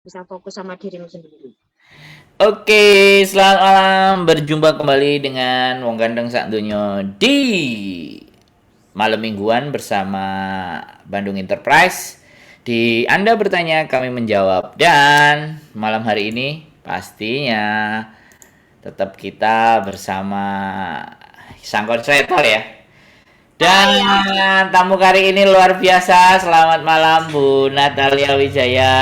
bisa fokus sama dirimu sendiri. Oke, selamat malam. Berjumpa kembali dengan Wong Gandeng Sak Donya di malam mingguan bersama Bandung Enterprise. Di Anda bertanya, kami menjawab. Dan malam hari ini pastinya tetap kita bersama sang konsletor ya. Dan Hai, ya. tamu kali ini luar biasa. Selamat malam Bu Natalia Wijaya.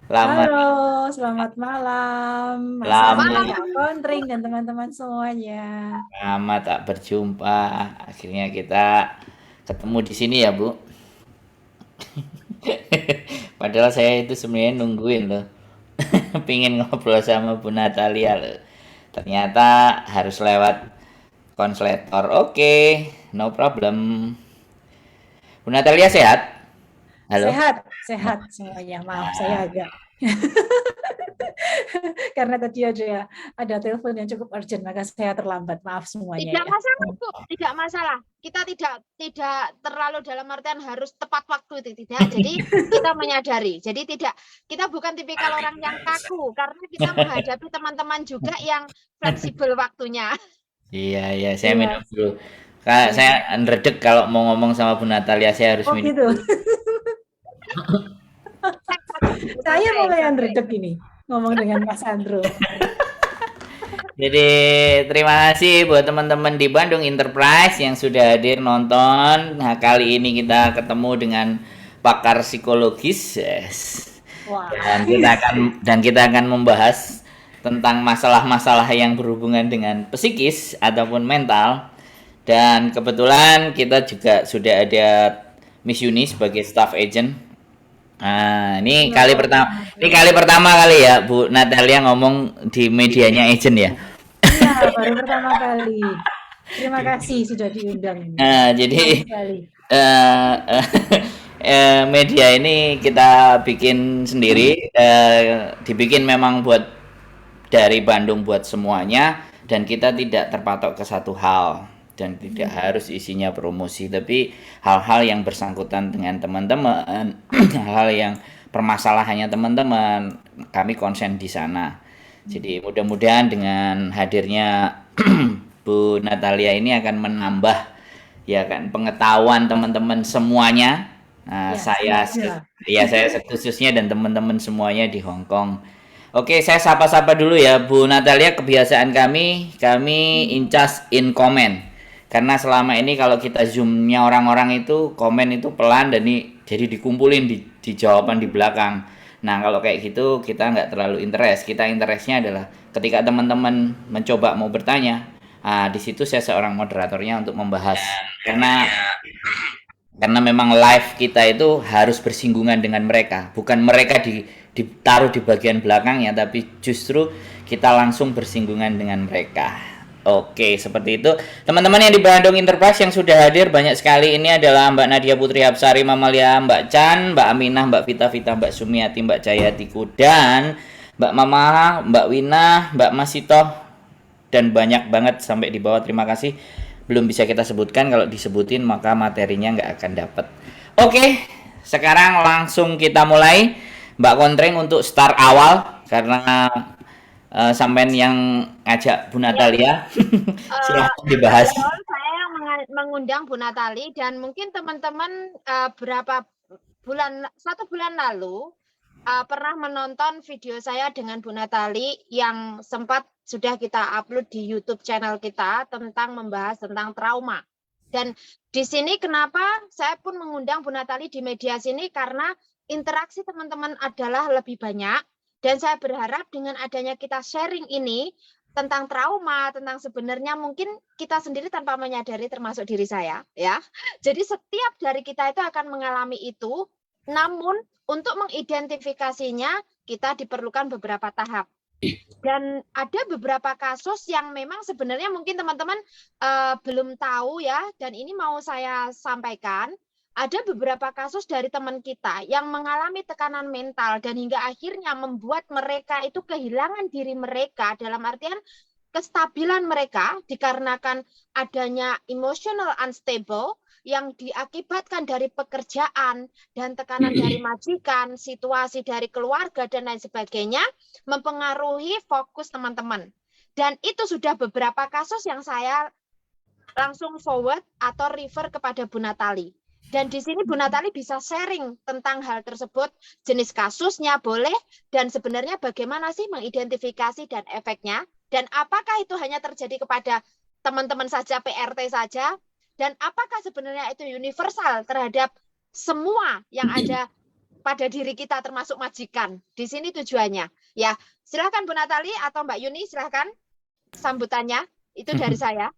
Lama Halo, selamat malam Mas Selamat lama Andri, malam. Kak Kontring, dan teman-teman semuanya. lama tak berjumpa. Akhirnya kita ketemu di sini ya, Bu. Padahal saya itu sebenarnya nungguin loh. Pingin ngobrol sama Bu Natalia loh. Ternyata harus lewat konsletor. Oke, no problem. Bu Natalia sehat? Halo? Sehat semuanya. Maaf, saya agak karena tadi ada telepon yang cukup urgent, maka saya terlambat. Maaf semuanya Tidak ya. masalah, Bu. Tidak masalah. Kita tidak terlalu dalam artian harus tepat waktu itu, tidak. Jadi kita menyadari. Jadi kita bukan tipikal orang yang kaku karena kita menghadapi teman-teman juga yang fleksibel waktunya. Iya, iya, saya Iya. minum dulu. Kak, saya ngeredek kalau mau ngomong sama Bu Natalia, saya harus Oh minum gitu. dulu. Saya mulai yang Santai. redek ini ngomong dengan Mas Andro. Jadi terima kasih buat teman-teman di Bandung Enterprise yang sudah hadir nonton. Nah, kali ini kita ketemu dengan pakar psikologis. Yes. Wah. Dan kita akan membahas tentang masalah-masalah yang berhubungan dengan psikis ataupun mental. Dan kebetulan kita juga sudah ada Miss Yuni sebagai staff agent. Nah, ini kali pertama kali ya Bu Natalia ngomong di medianya agent ya. Iya, baru pertama kali. Terima kasih sudah diundang ini. Nah, jadi Senang sekali. media ini kita bikin sendiri, dibikin memang buat dari Bandung buat semuanya, dan kita tidak terpatok ke satu hal dan tidak harus isinya promosi, tapi hal-hal yang bersangkutan dengan teman-teman, hal-hal yang permasalahannya teman-teman, kami konsen di sana. Jadi mudah-mudahan dengan hadirnya Bu Natalia ini akan menambah ya kan pengetahuan teman-teman semuanya. Nah, Ya, saya khususnya dan teman-teman semuanya di Hong Kong. Oke, saya sapa-sapa dulu ya Bu Natalia. Kebiasaan kami in charge in comment. Karena selama ini kalau kita zoomnya orang-orang itu komen itu pelan dan jadi dikumpulin di jawaban di belakang. Nah, kalau kayak gitu kita nggak terlalu interest. Kita interestnya adalah ketika teman-teman mencoba mau bertanya, di situ saya seorang moderatornya untuk membahas. Karena memang live kita itu harus bersinggungan dengan mereka, bukan mereka ditaruh di bagian belakangnya, tapi justru kita langsung bersinggungan dengan mereka. Oke, seperti itu. Teman-teman yang di Bandung Enterprise yang sudah hadir banyak sekali. Ini adalah Mbak Nadia Putri Hapsari, Mamalia, Mbak Chan, Mbak Aminah, Mbak Vita, Mbak Sumiati, Mbak Jayatiku, dan Mbak Mama, Mbak Wina, Mbak Masito, dan banyak banget sampai di bawah. Terima kasih. Belum bisa kita sebutkan, kalau disebutin maka materinya nggak akan dapat. Oke, sekarang langsung kita mulai. Mbak Kontreng untuk start awal karena sampean yang ngajak Bu Natalia. Silahkan dibahas. Saya yang mengundang Bu Natali dan mungkin teman-teman satu bulan lalu pernah menonton video saya dengan Bu Natali yang sempat sudah kita upload di YouTube channel kita tentang membahas tentang trauma. Dan di sini kenapa saya pun mengundang Bu Natali di media sini karena interaksi teman-teman adalah lebih banyak dan saya berharap dengan adanya kita sharing ini tentang trauma, tentang sebenarnya mungkin kita sendiri tanpa menyadari termasuk diri saya ya. Jadi setiap dari kita itu akan mengalami itu, namun untuk mengidentifikasinya kita diperlukan beberapa tahap. Dan ada beberapa kasus yang memang sebenarnya mungkin teman-teman belum tahu ya, dan ini mau saya sampaikan. Ada beberapa kasus dari teman kita yang mengalami tekanan mental dan hingga akhirnya membuat mereka itu kehilangan diri mereka dalam artian kestabilan mereka dikarenakan adanya emotional unstable yang diakibatkan dari pekerjaan dan tekanan dari majikan, situasi dari keluarga dan lain sebagainya mempengaruhi fokus teman-teman. Dan itu sudah beberapa kasus yang saya langsung forward atau refer kepada Bu Natali. Dan di sini Bu Natali bisa sharing tentang hal tersebut, jenis kasusnya boleh, dan sebenarnya bagaimana sih mengidentifikasi dan efeknya, dan apakah itu hanya terjadi kepada teman-teman saja, PRT saja, dan apakah sebenarnya itu universal terhadap semua yang ada pada diri kita termasuk majikan. Di sini tujuannya. Ya, silakan Bu Natali atau Mbak Yuni, silakan sambutannya. Itu dari saya.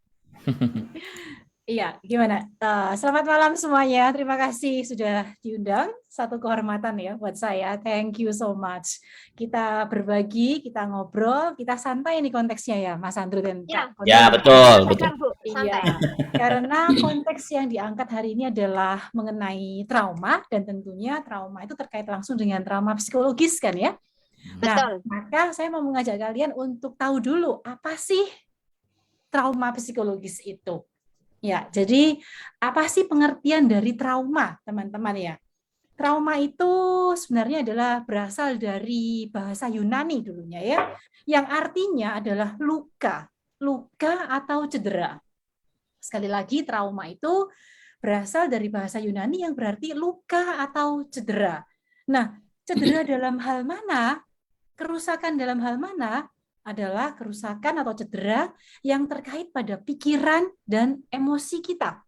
Iya, gimana? Selamat malam semuanya. Terima kasih sudah diundang. Satu kehormatan ya buat saya. Thank you so much. Kita berbagi, kita ngobrol, kita santai ini konteksnya ya, Mas Andrew dan Kak. Ya, betul, betul. Iya, karena konteks yang diangkat hari ini adalah mengenai trauma, dan tentunya trauma itu terkait langsung dengan trauma psikologis kan ya. Nah, maka saya mau mengajak kalian untuk tahu dulu apa sih trauma psikologis itu. Ya, jadi apa sih pengertian dari trauma, teman-teman ya? Trauma itu sebenarnya adalah berasal dari bahasa Yunani dulunya ya, yang artinya adalah luka, luka atau cedera. Sekali lagi, trauma itu berasal dari bahasa Yunani yang berarti luka atau cedera. Nah, cedera dalam hal mana? Kerusakan dalam hal mana? Adalah kerusakan atau cedera yang terkait pada pikiran dan emosi kita.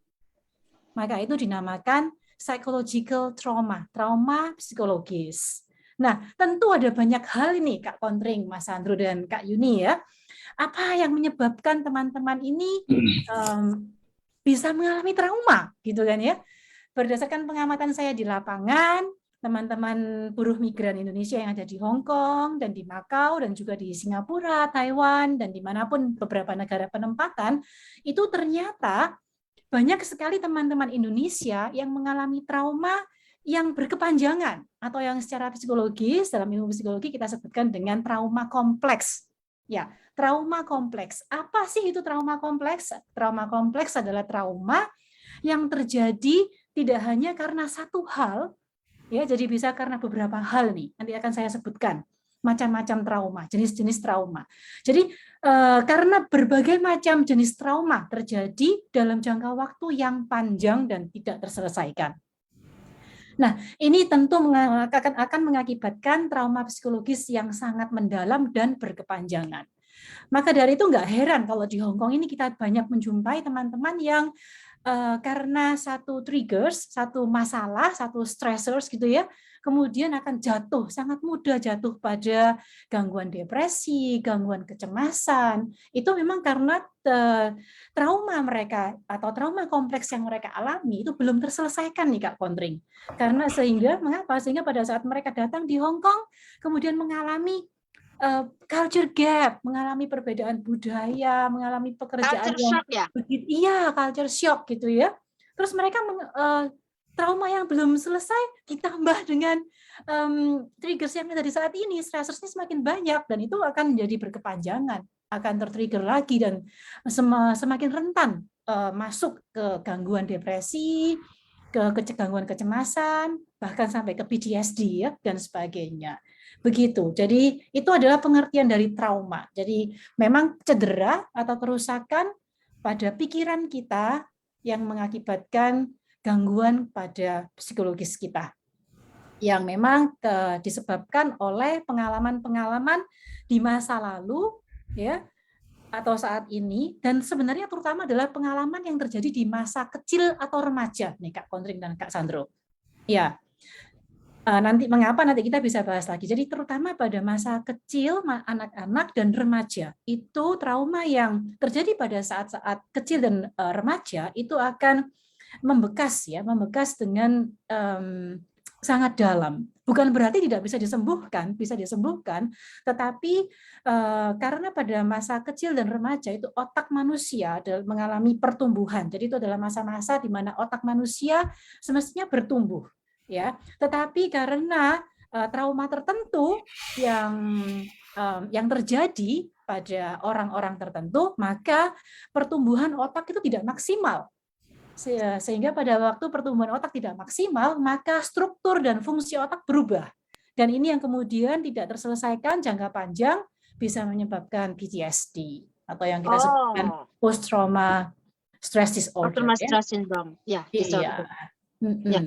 Maka itu dinamakan psychological trauma, trauma psikologis. Nah, tentu ada banyak hal ini, Kak Kontring, Mas Andrew, dan Kak Yuni ya. Apa yang menyebabkan teman-teman ini bisa mengalami trauma, gitu kan ya? Berdasarkan pengamatan saya di lapangan, teman-teman buruh migran Indonesia yang ada di Hong Kong dan di Makau dan juga di Singapura, Taiwan, dan dimanapun beberapa negara penempatan, itu ternyata banyak sekali teman-teman Indonesia yang mengalami trauma yang berkepanjangan atau yang secara psikologis, dalam ilmu psikologi kita sebutkan dengan trauma kompleks. Ya, trauma kompleks. Apa sih itu trauma kompleks? Trauma kompleks adalah trauma yang terjadi tidak hanya karena satu hal, ya, jadi bisa karena beberapa hal nih. Nanti akan saya sebutkan macam-macam trauma, jenis-jenis trauma. Jadi karena berbagai macam jenis trauma terjadi dalam jangka waktu yang panjang dan tidak terselesaikan. Nah, ini tentu akan mengakibatkan trauma psikologis yang sangat mendalam dan berkepanjangan. Maka dari itu nggak heran kalau di Hong Kong ini kita banyak menjumpai teman-teman yang karena satu triggers, satu masalah, satu stressors gitu ya, kemudian akan jatuh, sangat mudah jatuh pada gangguan depresi, gangguan kecemasan. Itu memang karena trauma mereka atau trauma kompleks yang mereka alami itu belum terselesaikan nih Kak Kontring. Karena mengapa? Sehingga pada saat mereka datang di Hong Kong, kemudian mengalami culture gap, mengalami perbedaan budaya, mengalami pekerjaan culture shock ya? Iya, culture shock gitu ya. Terus mereka trauma yang belum selesai ditambah dengan triggers yang ada di saat ini, stressornya semakin banyak dan itu akan menjadi berkepanjangan, akan tertrigger lagi dan semakin rentan masuk ke gangguan depresi, ke gangguan kecemasan, bahkan sampai ke PTSD ya dan sebagainya. Begitu. Jadi itu adalah pengertian dari trauma. Jadi memang cedera atau kerusakan pada pikiran kita yang mengakibatkan gangguan pada psikologis kita. Yang memang disebabkan oleh pengalaman-pengalaman di masa lalu ya atau saat ini, dan sebenarnya terutama adalah pengalaman yang terjadi di masa kecil atau remaja nih Kak Kontring dan Kak Sandro. Ya. Nanti kita bisa bahas lagi. Jadi terutama pada masa kecil, anak-anak dan remaja itu trauma yang terjadi pada saat-saat kecil dan remaja itu akan membekas dengan sangat dalam. Bukan berarti tidak bisa disembuhkan, tetapi karena pada masa kecil dan remaja itu otak manusia mengalami pertumbuhan. Jadi itu adalah masa-masa di mana otak manusia semestinya bertumbuh. Ya, tetapi karena trauma tertentu yang terjadi pada orang-orang tertentu, maka pertumbuhan otak itu tidak maksimal. Sehingga pada waktu pertumbuhan otak tidak maksimal, maka struktur dan fungsi otak berubah. Dan ini yang kemudian tidak terselesaikan jangka panjang bisa menyebabkan PTSD atau yang kita sebutkan Oh, post trauma stress disorder post-traumatic ya. stress syndrome. Ya, Iya. disorder. Ya.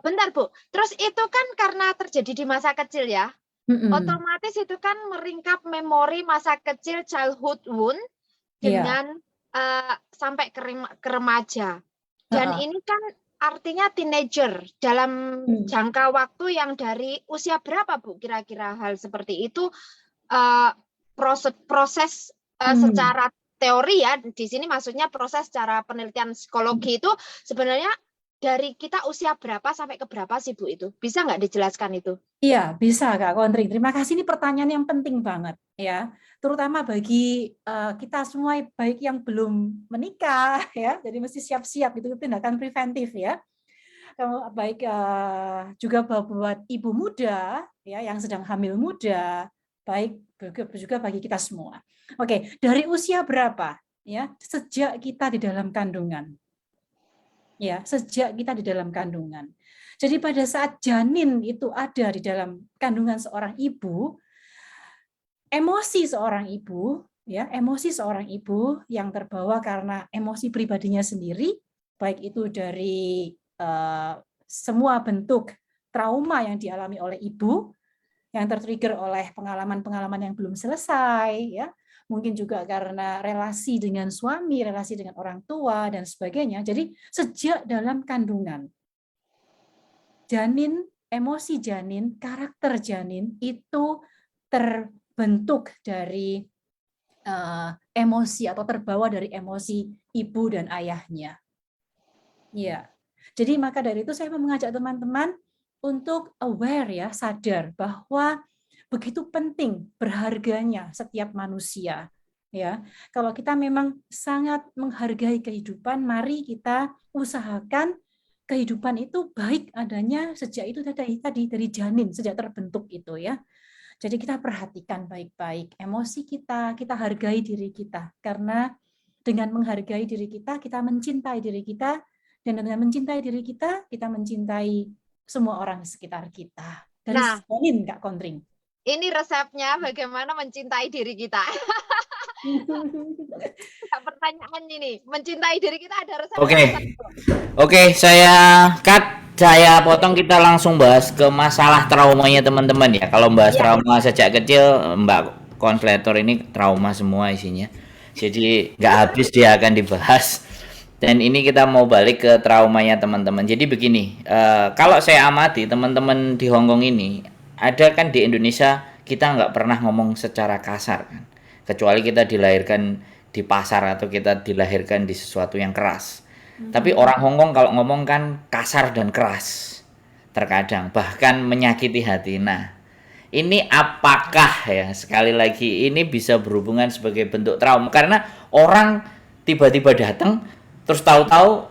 Bentar, Bu. Terus itu kan karena terjadi di masa kecil ya. Otomatis itu kan meringkap memori masa kecil, childhood wound dengan sampai ke remaja. Dan ini kan artinya teenager dalam jangka waktu yang dari usia berapa, Bu? Kira-kira hal seperti itu proses secara teori ya. Di sini maksudnya proses secara penelitian psikologi itu sebenarnya dari kita usia berapa sampai ke berapa sih, Bu, itu? Bisa nggak dijelaskan itu? Iya, bisa Kak Kontring. Terima kasih, ini pertanyaan yang penting banget ya. Terutama bagi kita semua, baik yang belum menikah ya, jadi mesti siap-siap itu tindakan preventif ya. Baik juga buat ibu muda ya yang sedang hamil muda, baik juga bagi kita semua. Oke, dari usia berapa ya? Sejak kita di dalam kandungan. Ya, sejak kita di dalam kandungan. Jadi pada saat janin itu ada di dalam kandungan seorang ibu, emosi seorang ibu yang terbawa karena emosi pribadinya sendiri, baik itu dari semua bentuk trauma yang dialami oleh ibu, yang tertrigger oleh pengalaman-pengalaman yang belum selesai, ya, mungkin juga karena relasi dengan suami, relasi dengan orang tua, dan sebagainya. Jadi sejak dalam kandungan, janin, emosi janin, karakter janin itu terbentuk dari emosi atau terbawa dari emosi ibu dan ayahnya. Ya, jadi maka dari itu saya mau mengajak teman-teman untuk aware ya, sadar bahwa begitu penting berharganya setiap manusia. Ya, kalau kita memang sangat menghargai kehidupan, mari kita usahakan kehidupan itu baik adanya sejak itu tadi dari janin, sejak terbentuk itu ya. Jadi kita perhatikan baik-baik emosi kita hargai diri kita, karena dengan menghargai diri kita mencintai diri kita, dan dengan mencintai diri kita mencintai semua orang di sekitar kita. Dari janin, Kak Kontring. Ini resepnya bagaimana mencintai diri kita. Pertanyaan ini, mencintai diri kita ada resep. Oke, saya potong, kita langsung bahas ke masalah traumanya teman-teman ya. Kalau bahas trauma sejak kecil, Mbak Konflator ini trauma semua isinya. Jadi nggak habis dia akan dibahas. Dan ini kita mau balik ke traumanya teman-teman. Jadi begini, kalau saya amati teman-teman di Hongkong ini, ada kan di Indonesia kita nggak pernah ngomong secara kasar kan. Kecuali kita dilahirkan di pasar atau kita dilahirkan di sesuatu yang keras. Tapi orang Hongkong kalau ngomong kan kasar dan keras. Terkadang bahkan menyakiti hati. Nah, ini apakah ya, sekali lagi ini bisa berhubungan sebagai bentuk trauma? Karena orang tiba-tiba datang terus tahu-tahu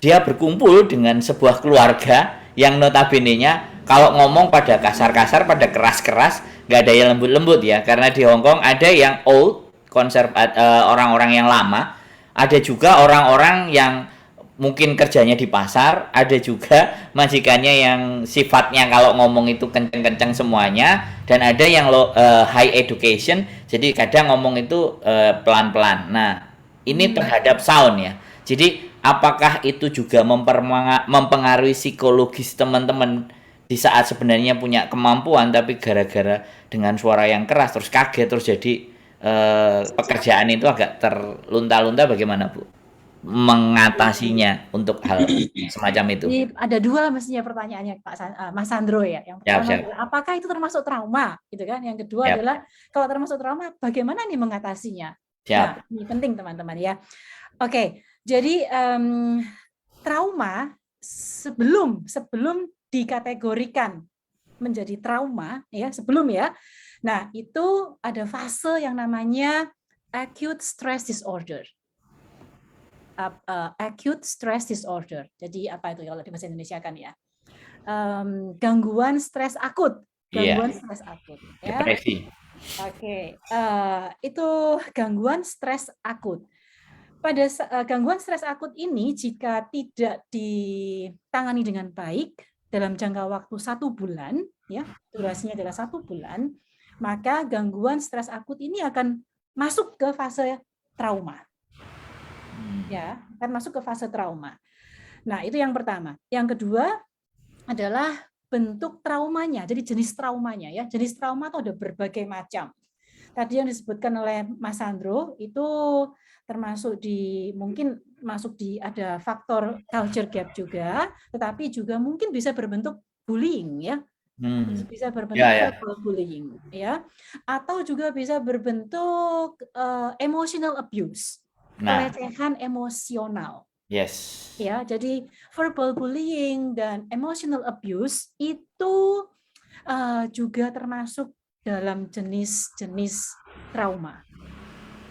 dia berkumpul dengan sebuah keluarga yang notabene-nya kalau ngomong pada kasar-kasar, pada keras-keras, nggak ada yang lembut-lembut ya. Karena di Hongkong ada yang old, orang-orang yang lama, ada juga orang-orang yang mungkin kerjanya di pasar, ada juga majikannya yang sifatnya kalau ngomong itu kenceng-kenceng semuanya, dan ada yang high education, jadi kadang ngomong itu pelan-pelan. Nah, ini terhadap sound ya. Jadi apakah itu juga mempengaruhi psikologis teman-teman di saat sebenarnya punya kemampuan, tapi gara-gara dengan suara yang keras terus kaget, terus jadi pekerjaan itu agak terlunta-lunta, bagaimana Bu mengatasinya untuk hal semacam itu? Jadi ada dua mestinya pertanyaannya Mas Sandro ya. Yang pertama adalah apakah itu termasuk trauma, gitu kan? Yang kedua adalah kalau termasuk trauma, bagaimana nih mengatasinya? Nah, ini penting teman-teman ya. Oke, jadi trauma sebelum dikategorikan menjadi trauma ya, sebelum ya. Nah, itu ada fase yang namanya acute stress disorder. Acute stress disorder. Jadi apa itu kalau di bahasa Indonesia kan ya? Gangguan stres akut. Stres akut. Ya. Depresi. Oke, itu gangguan stres akut. Gangguan stres akut ini jika tidak ditangani dengan baik dalam jangka waktu 1 bulan, ya, durasinya adalah 1 bulan, maka gangguan stres akut ini akan masuk ke fase trauma. Ya, akan masuk ke fase trauma. Nah, itu yang pertama. Yang kedua adalah bentuk traumanya. Jadi jenis traumanya, ya. Jenis trauma itu ada berbagai macam. Tadi yang disebutkan oleh Mas Sandro itu termasuk mungkin masuk di ada faktor culture gap juga, tetapi juga mungkin bisa berbentuk bullying, ya. Bisa berbentuk verbal bullying, ya. Atau juga bisa berbentuk emotional abuse, pelecehan emosional. Yes. Ya, jadi verbal bullying dan emotional abuse itu juga termasuk dalam jenis-jenis trauma.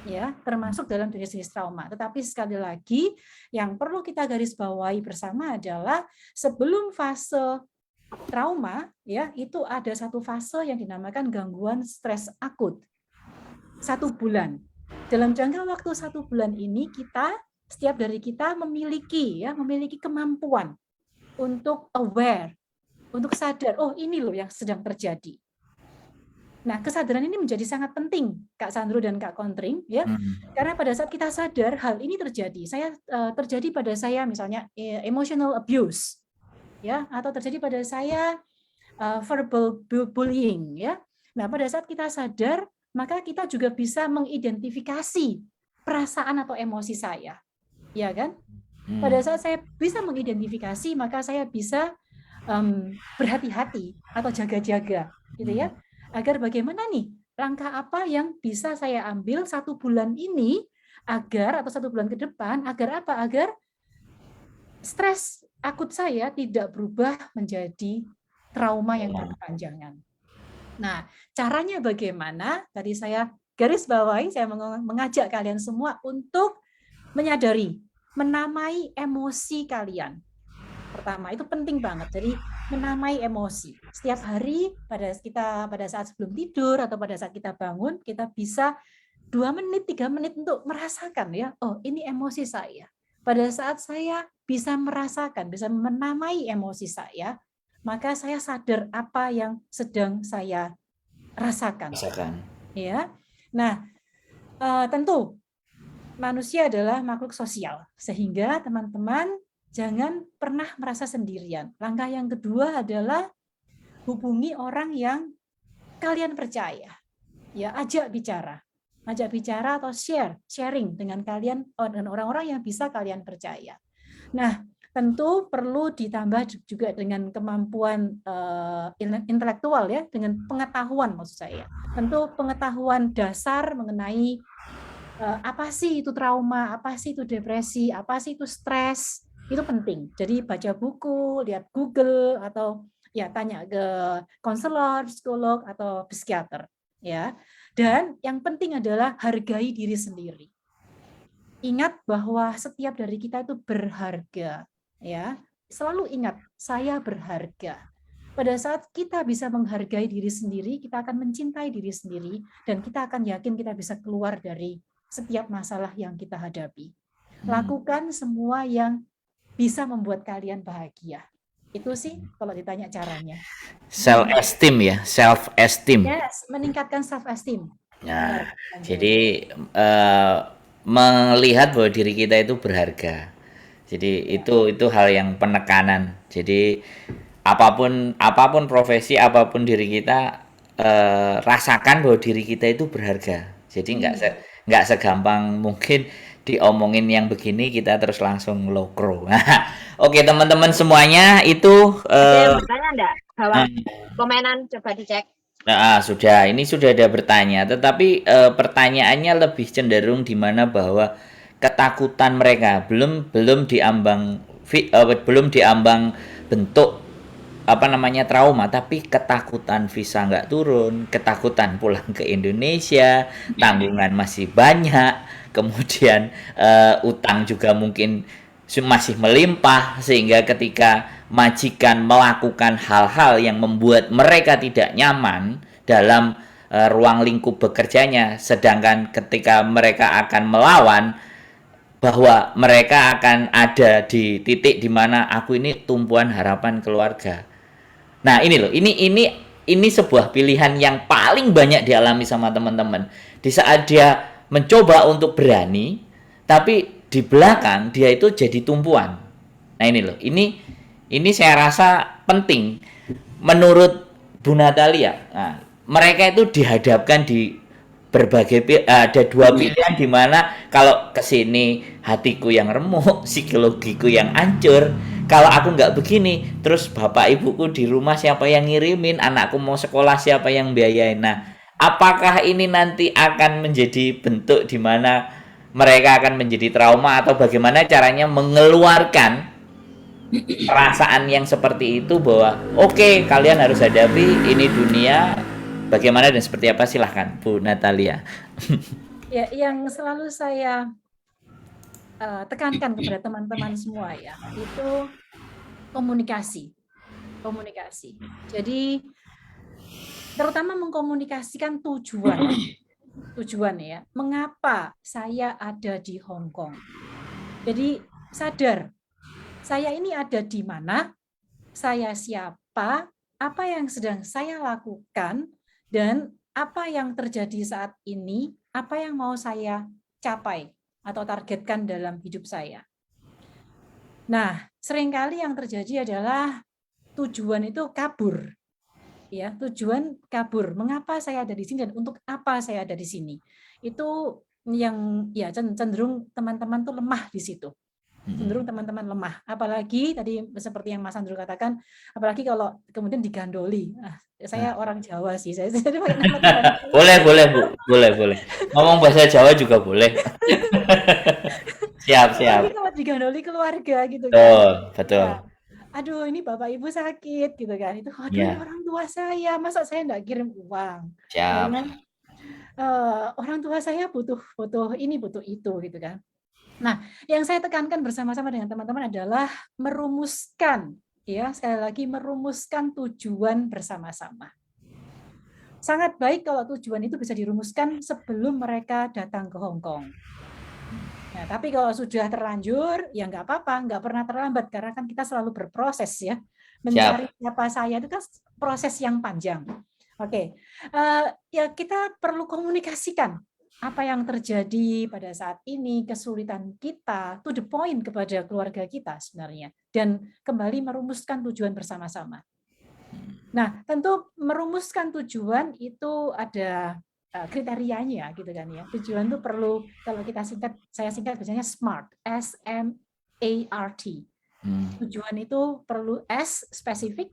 Ya, termasuk dalam jenis-jenis trauma. Tetapi sekali lagi yang perlu kita garis bawahi bersama adalah sebelum fase trauma, ya, itu ada satu fase yang dinamakan gangguan stres akut. 1 bulan. Dalam jangka waktu 1 bulan ini setiap dari kita memiliki kemampuan untuk aware, untuk sadar, oh ini loh yang sedang terjadi. Nah, kesadaran ini menjadi sangat penting, Kak Sandro dan Kak Kontring, ya, karena pada saat kita sadar hal ini terjadi pada saya misalnya emotional abuse, ya, atau terjadi pada saya verbal bullying, ya. Nah, pada saat kita sadar, maka kita juga bisa mengidentifikasi perasaan atau emosi saya, ya kan? Pada saat saya bisa mengidentifikasi, maka saya bisa berhati-hati atau jaga-jaga, gitu ya. Agar bagaimana nih langkah apa yang bisa saya ambil 1 bulan ini atau 1 bulan ke depan agar apa? Agar stres akut saya tidak berubah menjadi trauma yang berkepanjangan. Nah, caranya bagaimana? Tadi saya garis bawahi, saya mengajak kalian semua untuk menyadari, menamai emosi kalian. Pertama, itu penting banget. Jadi menamai emosi. Setiap hari pada saat sebelum tidur atau pada saat kita bangun, kita bisa 2 menit, 3 menit untuk merasakan, ya. Oh, ini emosi saya. Pada saat saya bisa merasakan, bisa menamai emosi saya, maka saya sadar apa yang sedang saya rasakan. Ya. Nah, tentu manusia adalah makhluk sosial, sehingga teman-teman jangan pernah merasa sendirian. Langkah yang kedua adalah hubungi orang yang kalian percaya. Ya, ajak bicara atau sharing dengan kalian dan orang-orang yang bisa kalian percaya. Nah, tentu perlu ditambah juga dengan kemampuan intelektual, ya, dengan pengetahuan maksud saya. Tentu pengetahuan dasar mengenai apa sih itu trauma, apa sih itu depresi, apa sih itu stres, itu penting. Jadi baca buku, lihat Google, atau ya tanya ke konselor, psikolog, atau psikiater, ya. Dan yang penting adalah hargai diri sendiri. Ingat bahwa setiap dari kita itu berharga, ya. Selalu ingat, saya berharga. Pada saat kita bisa menghargai diri sendiri, kita akan mencintai diri sendiri, dan kita akan yakin kita bisa keluar dari setiap masalah yang kita hadapi. Lakukan semua yang bisa membuat kalian bahagia. Itu sih kalau ditanya caranya. Self-esteem, ya, self-esteem. Yes, meningkatkan self-esteem. Nah, jadi melihat bahwa diri kita itu berharga. Jadi itu hal yang penekanan. Jadi apapun profesi, apapun diri kita, rasakan bahwa diri kita itu berharga. Jadi nggak segampang mungkin diomongin yang begini kita terus langsung lokro. Oke, teman-teman semuanya, itu ada yang bertanya enggak? Bawah komenan coba dicek. Nah, ini sudah ada bertanya, tetapi pertanyaannya lebih cenderung di mana bahwa ketakutan mereka belum diambang bentuk trauma, tapi ketakutan visa nggak turun, ketakutan pulang ke Indonesia, tanggungan masih banyak, kemudian utang juga mungkin masih melimpah, sehingga ketika majikan melakukan hal-hal yang membuat mereka tidak nyaman dalam ruang lingkup bekerjanya, sedangkan ketika mereka akan melawan, bahwa mereka akan ada di titik di mana aku ini tumpuan harapan keluarga. Nah, ini loh, ini sebuah pilihan yang paling banyak dialami sama teman-teman. Di saat dia mencoba untuk berani, tapi di belakang dia itu jadi tumpuan. Nah, ini loh, ini saya rasa penting menurut Bu Natalia. Nah, mereka itu dihadapkan di ada dua pilihan di mana kalau kesini hatiku yang remuk, psikologiku yang hancur. Kalau aku nggak begini, terus bapak ibuku di rumah siapa yang ngirimin, anakku mau sekolah siapa yang biayain. Nah, apakah ini nanti akan menjadi bentuk di mana mereka akan menjadi trauma atau bagaimana caranya mengeluarkan perasaan yang seperti itu bahwa oke, kalian harus hadapi ini dunia. Bagaimana dan seperti apa, silahkan Bu Natalia. Ya, yang selalu saya tekankan kepada teman-teman semua ya, itu komunikasi. Jadi terutama mengkomunikasikan tujuan ya, mengapa saya ada di Hong Kong. Jadi sadar, saya ini ada di mana, saya siapa, apa yang sedang saya lakukan, dan apa yang terjadi saat ini, apa yang mau saya capai atau targetkan dalam hidup saya. Nah, seringkali yang terjadi adalah tujuan itu kabur. Ya, tujuan kabur. Mengapa saya ada di sini dan untuk apa saya ada di sini? Itu yang ya cenderung teman-teman tuh lemah di situ. Cenderung teman-teman lemah. Apalagi tadi seperti yang Mas Andrew katakan, apalagi kalau kemudian digandoli. Saya orang Jawa sih. Saya jadi boleh Bu, boleh. Ngomong bahasa Jawa juga boleh. Siap. Apalagi kalau digandoli keluarga gitu kan. Betul. Ya, aduh, ini bapak ibu sakit gitu kan. Itu aduh, ini orang tua saya, masa saya enggak kirim uang. Siap. Orang tua saya butuh ini, butuh itu gitu kan. Nah, yang saya tekankan bersama-sama dengan teman-teman adalah merumuskan, ya, sekali lagi merumuskan tujuan bersama-sama. Sangat baik kalau tujuan itu bisa dirumuskan sebelum mereka datang ke Hong Kong. Nah, tapi kalau sudah terlanjur, ya nggak apa-apa, nggak pernah terlambat, karena kan kita selalu berproses ya. Mencari siapa saya itu kan proses yang panjang. Oke, ya kita perlu komunikasikan apa yang terjadi pada saat ini, kesulitan kita, to the point kepada keluarga kita sebenarnya. Dan kembali merumuskan tujuan bersama-sama. Nah, tentu merumuskan tujuan itu ada kriterianya gitu kan ya. Tujuan itu perlu, kalau kita saya singkat biasanya SMART, S-M-A-R-T. Tujuan itu perlu S, spesifik.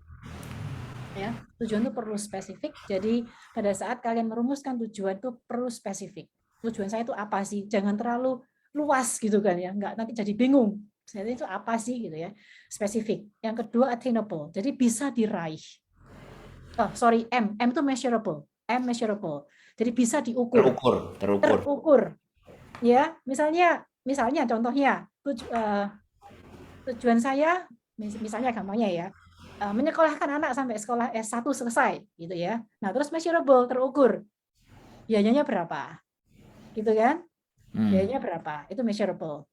Ya, tujuan itu perlu spesifik. Jadi pada saat kalian merumuskan tujuan itu perlu spesifik. Tujuan saya itu apa sih? Jangan terlalu luas gitu kan ya, nggak nanti jadi bingung. Saya itu apa sih gitu ya? Spesifik. Yang kedua attainable. Jadi bisa diraih. M itu measurable. Measurable. Jadi bisa diukur. Terukur. Ya, misalnya contohnya tujuan saya misalnya gampangnya ya, menyekolahkan anak sampai sekolah S1 selesai gitu ya. Nah, terus measurable, terukur. Biayanya berapa? Gitu kan? Biayanya berapa? Itu measurable.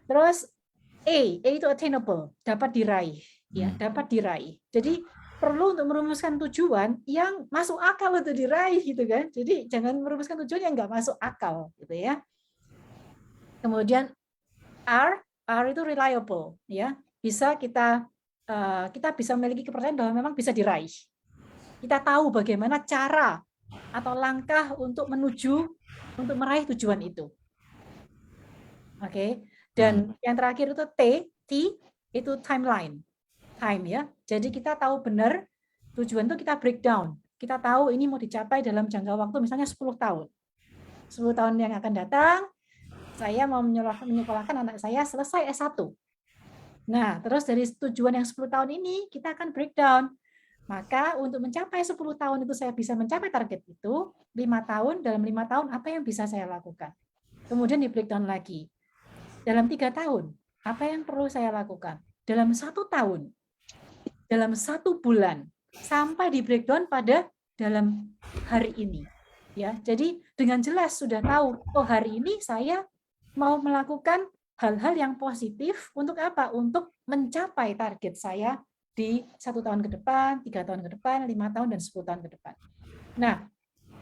Terus A itu attainable, dapat diraih, ya, dapat diraih. Jadi perlu untuk merumuskan tujuan yang masuk akal untuk diraih gitu kan. Jadi jangan merumuskan tujuan yang nggak masuk akal gitu ya. Kemudian R itu reliable, ya. Bisa kita bisa memiliki kepercayaan bahwa memang bisa diraih. Kita tahu bagaimana cara atau langkah untuk meraih tujuan itu. Oke. Dan yang terakhir itu T itu timeline. Time ya. Jadi kita tahu benar tujuan itu kita breakdown. Kita tahu ini mau dicapai dalam jangka waktu misalnya 10 tahun. 10 tahun yang akan datang, saya mau menyekolahkan anak saya selesai S1. Nah, terus dari tujuan yang 10 tahun ini, kita akan breakdown. Maka untuk mencapai 10 tahun itu saya bisa mencapai target itu, 5 tahun, dalam 5 tahun apa yang bisa saya lakukan? Kemudian di breakdown lagi. Dalam 3 tahun, apa yang perlu saya lakukan? Dalam 1 tahun, dalam 1 bulan, sampai di breakdown pada dalam hari ini. Ya, jadi dengan jelas sudah tahu, oh hari ini saya mau melakukan hal-hal yang positif untuk apa? Untuk mencapai target saya di 1 tahun ke depan, 3 tahun ke depan, 5 tahun, dan 10 tahun ke depan. Nah,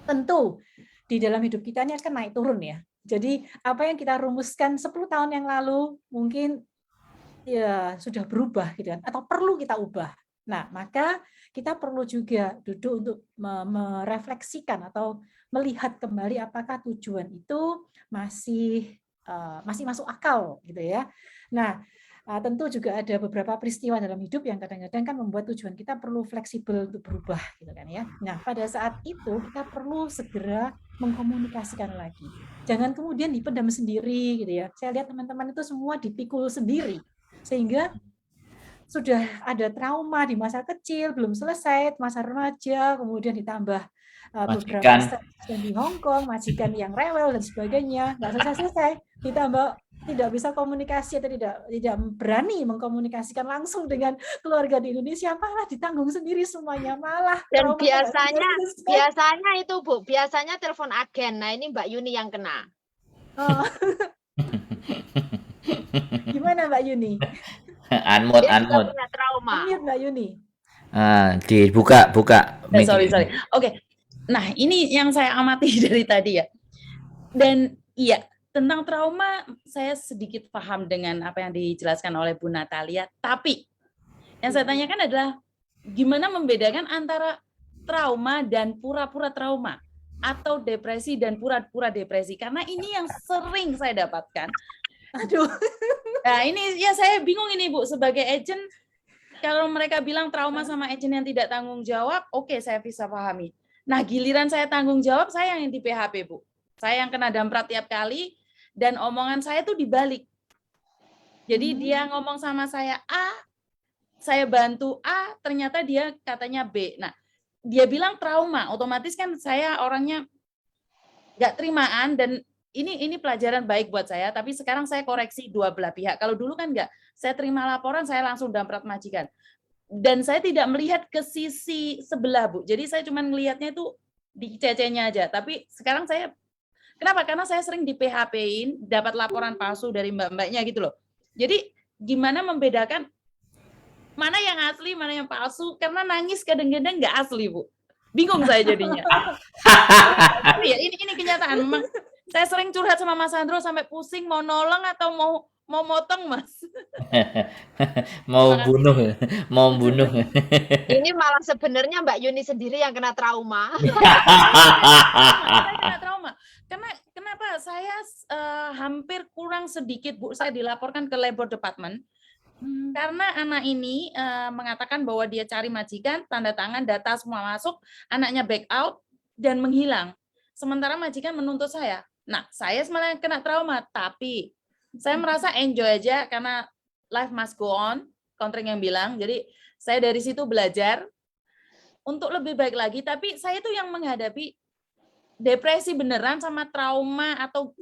tentu di dalam hidup kita ini akan naik turun ya. Jadi apa yang kita rumuskan 10 tahun yang lalu mungkin ya sudah berubah gitu kan, atau perlu kita ubah. Nah, maka kita perlu juga duduk untuk merefleksikan atau melihat kembali apakah tujuan itu masih masuk akal gitu ya. Nah, tentu juga ada beberapa peristiwa dalam hidup yang kadang-kadang kan membuat tujuan kita perlu fleksibel untuk berubah gitu kan ya. Nah, pada saat itu kita perlu segera mengkomunikasikan lagi. Jangan kemudian dipendam sendiri gitu ya. Saya lihat teman-teman itu semua dipikul sendiri. Sehingga sudah ada trauma di masa kecil, belum selesai, masa remaja, kemudian ditambah beberapa Majikan. dan di Hong Kong, majikan yang rewel dan sebagainya, nggak selesai-selesai, ditambah tidak bisa komunikasi atau tidak berani mengkomunikasikan langsung dengan keluarga di Indonesia, malah ditanggung sendiri semuanya, malah dan biasanya itu Bu, biasanya telepon agen. Nah, ini Mbak Yuni yang kena. Oh. Gimana Mbak Yuni? Unmute. Punya trauma. Unmute Mbak Yuni. Buka. Sorry. Oke. Nah, ini yang saya amati dari tadi ya. Dan iya, tentang trauma saya sedikit paham dengan apa yang dijelaskan oleh Bu Natalia. Tapi yang saya tanyakan adalah gimana membedakan antara trauma dan pura-pura trauma, atau depresi dan pura-pura depresi. Karena ini yang sering saya dapatkan. Aduh. Nah, ini ya saya bingung ini Bu, sebagai agent, kalau mereka bilang trauma sama agent yang tidak tanggung jawab, oke, saya bisa pahami. Nah, giliran saya tanggung jawab, saya yang di PHP, Bu. Saya yang kena damprat tiap kali, dan omongan saya tuh dibalik. Jadi dia ngomong sama saya A, saya bantu A, ternyata dia katanya B. Nah, dia bilang trauma, otomatis kan saya orangnya nggak terimaan, dan ini pelajaran baik buat saya, tapi sekarang saya koreksi dua belah pihak. Kalau dulu kan nggak, saya terima laporan, saya langsung damprat majikan. Dan saya tidak melihat ke sisi sebelah, Bu. Jadi saya cuma melihatnya itu di CC-nya aja. Tapi sekarang saya, kenapa? Karena saya sering di PHP-in, dapat laporan palsu dari mbak-mbaknya gitu loh. Jadi gimana membedakan mana yang asli, mana yang palsu? Karena nangis kadang-kadang nggak asli, Bu. Bingung saya jadinya. Tapi ya ini kenyataan. Memang saya sering curhat sama Mas Andro sampai pusing mau nolong atau mau motong, Mas. mau bunuh. Ini malah sebenarnya Mbak Yuni sendiri yang kena trauma. Saya kena trauma. Kenapa saya hampir kurang sedikit, Bu, saya dilaporkan ke labor department karena anak ini mengatakan bahwa dia cari majikan, tanda tangan, data semua masuk, anaknya back out dan menghilang. Sementara majikan menuntut saya. Nah, saya malah kena trauma, tapi saya merasa enjoy aja karena life must go on, kontring yang bilang. Jadi saya dari situ belajar untuk lebih baik lagi, tapi saya tuh yang menghadapi depresi beneran sama trauma, atau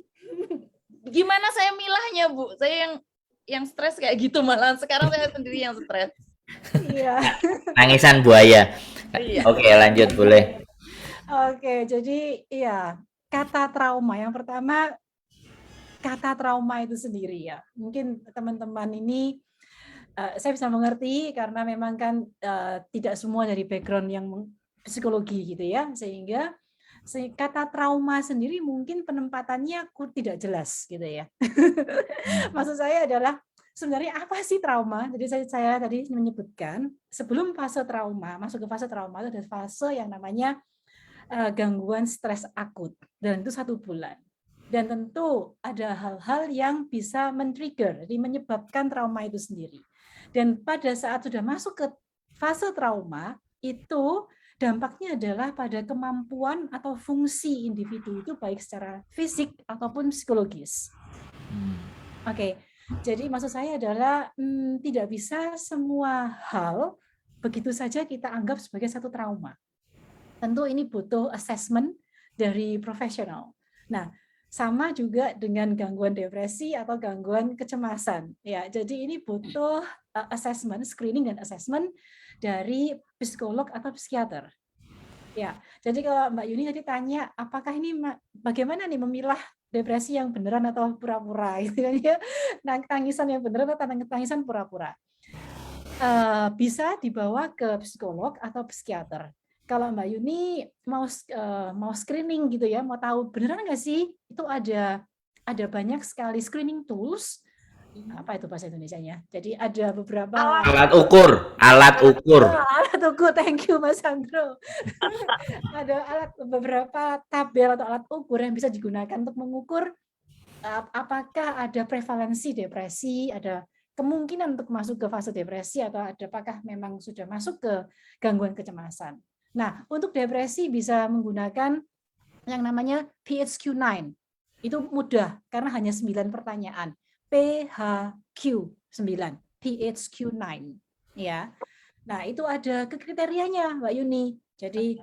gimana saya milahnya, Bu? Saya yang stres kayak gitu, malah sekarang saya sendiri yang stres. Iya. Nangisan buaya. Iya. Oke, lanjut boleh. Oke, jadi iya, kata trauma yang pertama, kata trauma itu sendiri ya. Mungkin teman-teman ini saya bisa mengerti karena memang kan tidak semua dari background yang psikologi gitu ya, sehingga kata trauma sendiri mungkin penempatannya tidak jelas gitu ya. Maksud saya adalah sebenarnya apa sih trauma? Jadi saya tadi menyebutkan sebelum fase trauma, masuk ke fase trauma itu ada fase yang namanya gangguan stres akut, dan itu 1 bulan. Dan tentu ada hal-hal yang bisa men-trigger, jadi menyebabkan trauma itu sendiri. Dan pada saat sudah masuk ke fase trauma, itu dampaknya adalah pada kemampuan atau fungsi individu itu baik secara fisik ataupun psikologis. Oke, jadi maksud saya adalah tidak bisa semua hal begitu saja kita anggap sebagai satu trauma. Tentu ini butuh assessment dari profesional. Nah, sama juga dengan gangguan depresi atau gangguan kecemasan. Ya, jadi ini butuh assessment, screening dan assessment dari psikolog atau psikiater. Ya, jadi kalau Mbak Yuni tadi tanya, apakah ini bagaimana nih memilah depresi yang beneran atau pura-pura gitu kan ya. Tangisan yang beneran atau tangisan pura-pura. Bisa dibawa ke psikolog atau psikiater. Kalau Mbak Yuni mau screening gitu ya, mau tahu beneran nggak sih itu ada banyak sekali screening tools. Apa itu bahasa Indonesianya? Jadi ada beberapa Alat ukur. alat ukur. Thank you Mas Sandro. Ada beberapa tabel atau alat ukur yang bisa digunakan untuk mengukur apakah ada prevalensi depresi, ada kemungkinan untuk masuk ke fase depresi, atau apakah memang sudah masuk ke gangguan kecemasan. Nah, untuk depresi bisa menggunakan yang namanya PHQ-9. Itu mudah karena hanya 9 pertanyaan. PHQ-9, PHQ-9, ya. Nah, itu ada kriterianya, Mbak Yuni. Jadi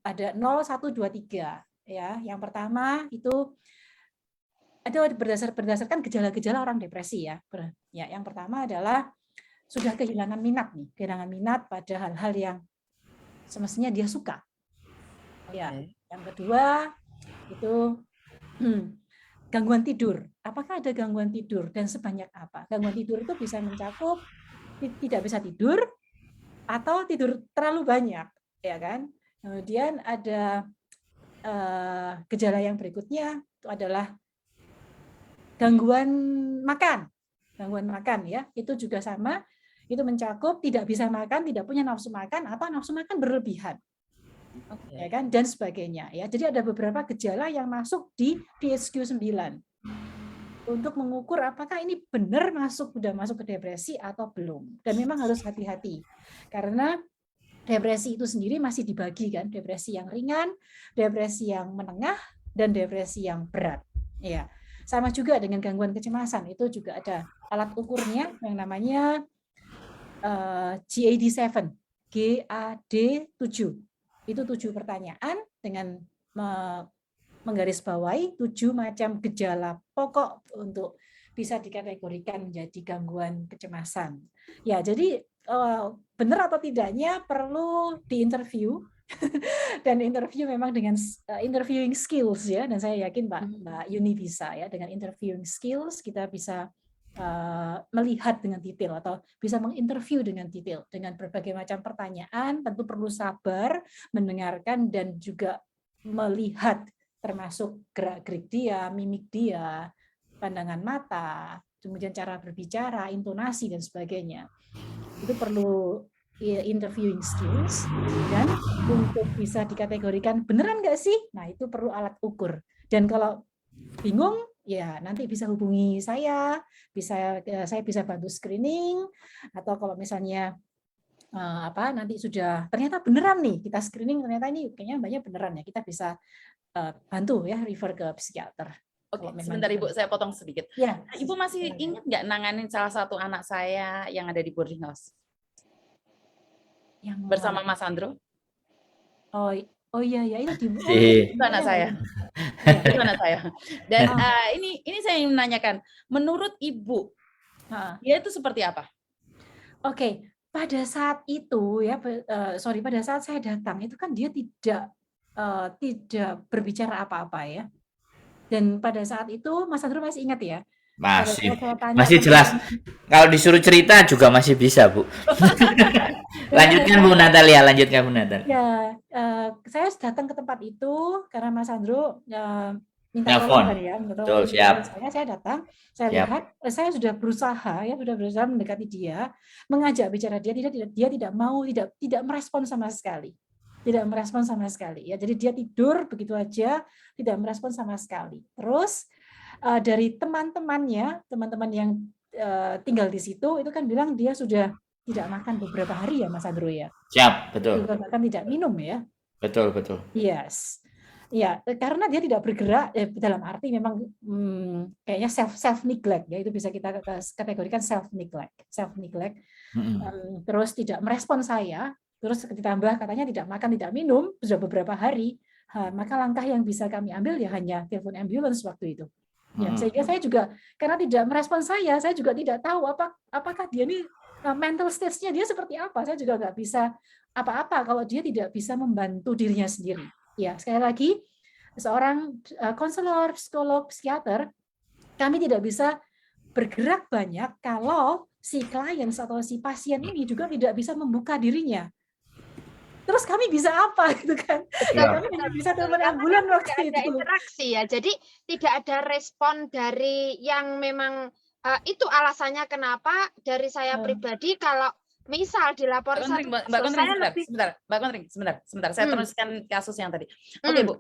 ada 0, 1, 2, 3, ya. Yang pertama itu ada berdasarkan gejala-gejala orang depresi, ya. Ya, yang pertama adalah sudah kehilangan minat nih, kehilangan minat pada hal-hal yang semestinya dia suka. Ya. Yang kedua itu gangguan tidur. Apakah ada gangguan tidur dan sebanyak apa? Gangguan tidur itu bisa mencakup tidak bisa tidur atau tidur terlalu banyak, ya kan? Kemudian ada gejala yang berikutnya itu adalah gangguan makan. Gangguan makan ya, itu juga sama. Itu mencakup tidak bisa makan, tidak punya nafsu makan, atau nafsu makan berlebihan. Ya kan, dan sebagainya ya. Jadi ada beberapa gejala yang masuk di PHQ-9 untuk mengukur apakah ini benar sudah masuk ke depresi atau belum. Dan memang harus hati-hati karena depresi itu sendiri masih dibagi kan, depresi yang ringan, depresi yang menengah, dan depresi yang berat. Ya, sama juga dengan gangguan kecemasan, itu juga ada alat ukurnya yang namanya GAD-7, GAD-7. Itu 7 pertanyaan dengan menggarisbawahi 7 macam gejala pokok untuk bisa dikategorikan menjadi gangguan kecemasan. Ya, jadi benar atau tidaknya perlu diinterview dan interview memang dengan interviewing skills ya, dan saya yakin Mbak Yuni bisa ya, dengan interviewing skills kita bisa melihat dengan detail atau bisa menginterview dengan detail dengan berbagai macam pertanyaan. Tentu perlu sabar mendengarkan dan juga melihat termasuk gerak-gerik dia, mimik dia, pandangan mata, kemudian cara berbicara, intonasi dan sebagainya. Itu perlu interviewing skills, dan untuk bisa dikategorikan beneran nggak sih? Nah, itu perlu alat ukur. Dan kalau bingung, ya nanti bisa hubungi saya bisa bantu screening, atau kalau misalnya nanti sudah ternyata beneran nih kita screening, ternyata ini kayaknya banyak beneran ya, kita bisa bantu ya refer ke psikiater. Oke, sebentar Ibu, saya potong sedikit. Ya. Ibu masih ingat nggak nanganin salah satu anak saya yang ada di boarding house? Yang bersama Mas Sandro? Oh iya itu itu anak saya. Itu anak saya. Dan ini saya ingin menanyakan, menurut Ibu, dia itu seperti apa? Oke, pada saat itu ya, pada saat saya datang itu kan dia tidak berbicara apa-apa ya. Dan pada saat itu Mas Sandro masih ingat ya? Masih jelas. Kalau disuruh cerita juga masih bisa, Bu. Lanjutkan Bu Natalia, Ya, saya datang ke tempat itu karena Mas Sandro minta tolong ya, betul, siap. Saya datang, saya lihat, saya sudah berusaha mendekati dia, mengajak bicara dia tidak mau, tidak merespon sama sekali. Tidak merespon sama sekali ya. Jadi dia tidur begitu aja, tidak merespon sama sekali. Terus dari teman-teman yang tinggal di situ itu kan bilang dia sudah tidak makan beberapa hari ya Mas Sandro ya. Siap, betul. Bahkan tidak minum ya. Betul. Yes. Ya, karena dia tidak bergerak dalam arti memang kayaknya self neglect ya, itu bisa kita kategorikan self neglect. Terus tidak merespon saya, terus ditambah katanya tidak makan, tidak minum sudah beberapa hari. Maka langkah yang bisa kami ambil ya hanya telepon ambulans waktu itu. Ya, sehingga saya juga karena tidak merespon saya juga tidak tahu apakah dia ini mental stage-nya dia seperti apa. Saya juga nggak bisa apa-apa kalau dia tidak bisa membantu dirinya sendiri. Ya, sekali lagi seorang konselor, psikolog, psikiater, kami tidak bisa bergerak banyak kalau si klien atau si pasien ini juga tidak bisa membuka dirinya. Terus kami bisa apa gitu kan? Kami hanya bisa telepon ambulan waktu ada itu. interaksi ya, jadi tidak ada respon dari yang memang itu alasannya kenapa dari saya pribadi kalau misal dilapor Mbak Kontring, sebentar. Saya teruskan kasus yang tadi. Oke, Bu.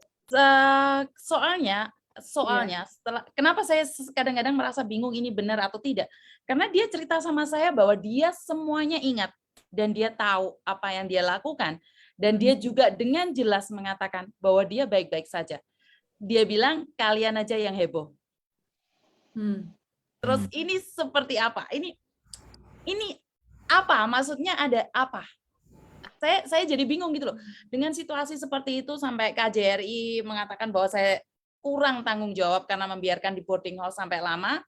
Soalnya setelah kenapa saya kadang-kadang merasa bingung ini benar atau tidak? Karena dia cerita sama saya bahwa dia semuanya ingat dan dia tahu apa yang dia lakukan dan dia juga dengan jelas mengatakan bahwa dia baik-baik saja. Dia bilang kalian aja yang heboh. Terus ini seperti apa? Ini apa? Maksudnya ada apa? Saya jadi bingung gitu loh. Dengan situasi seperti itu sampai KJRI mengatakan bahwa saya kurang tanggung jawab karena membiarkan di boarding house sampai lama.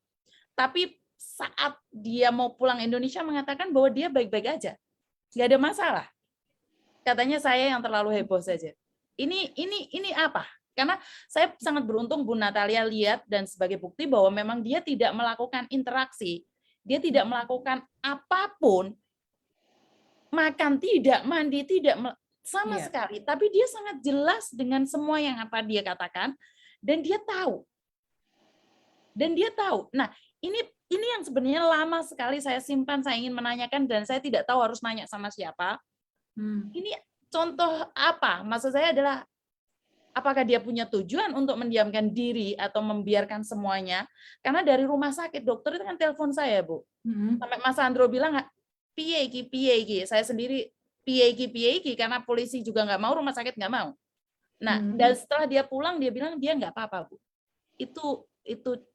Tapi saat dia mau pulang Indonesia mengatakan bahwa dia baik-baik aja. Nggak ada masalah. Katanya saya yang terlalu heboh saja. Ini apa? Karena saya sangat beruntung Bu Natalia lihat dan sebagai bukti bahwa memang dia tidak melakukan interaksi. Dia tidak melakukan apapun, makan tidak, mandi tidak, sama sekali. Tapi dia sangat jelas dengan semua yang apa dia katakan, dan dia tahu. Nah, ini yang sebenarnya lama sekali saya simpan, saya ingin menanyakan, dan saya tidak tahu harus nanya sama siapa. Ini contoh apa? Maksud saya adalah, apakah dia punya tujuan untuk mendiamkan diri atau membiarkan semuanya? Karena dari rumah sakit, dokter itu kan telepon saya, Bu. Sampai Mas Andro bilang, piye iki. Saya sendiri piye iki, karena polisi juga nggak mau, rumah sakit nggak mau. Nah, dan setelah dia pulang, dia bilang dia nggak apa-apa, Bu. Itu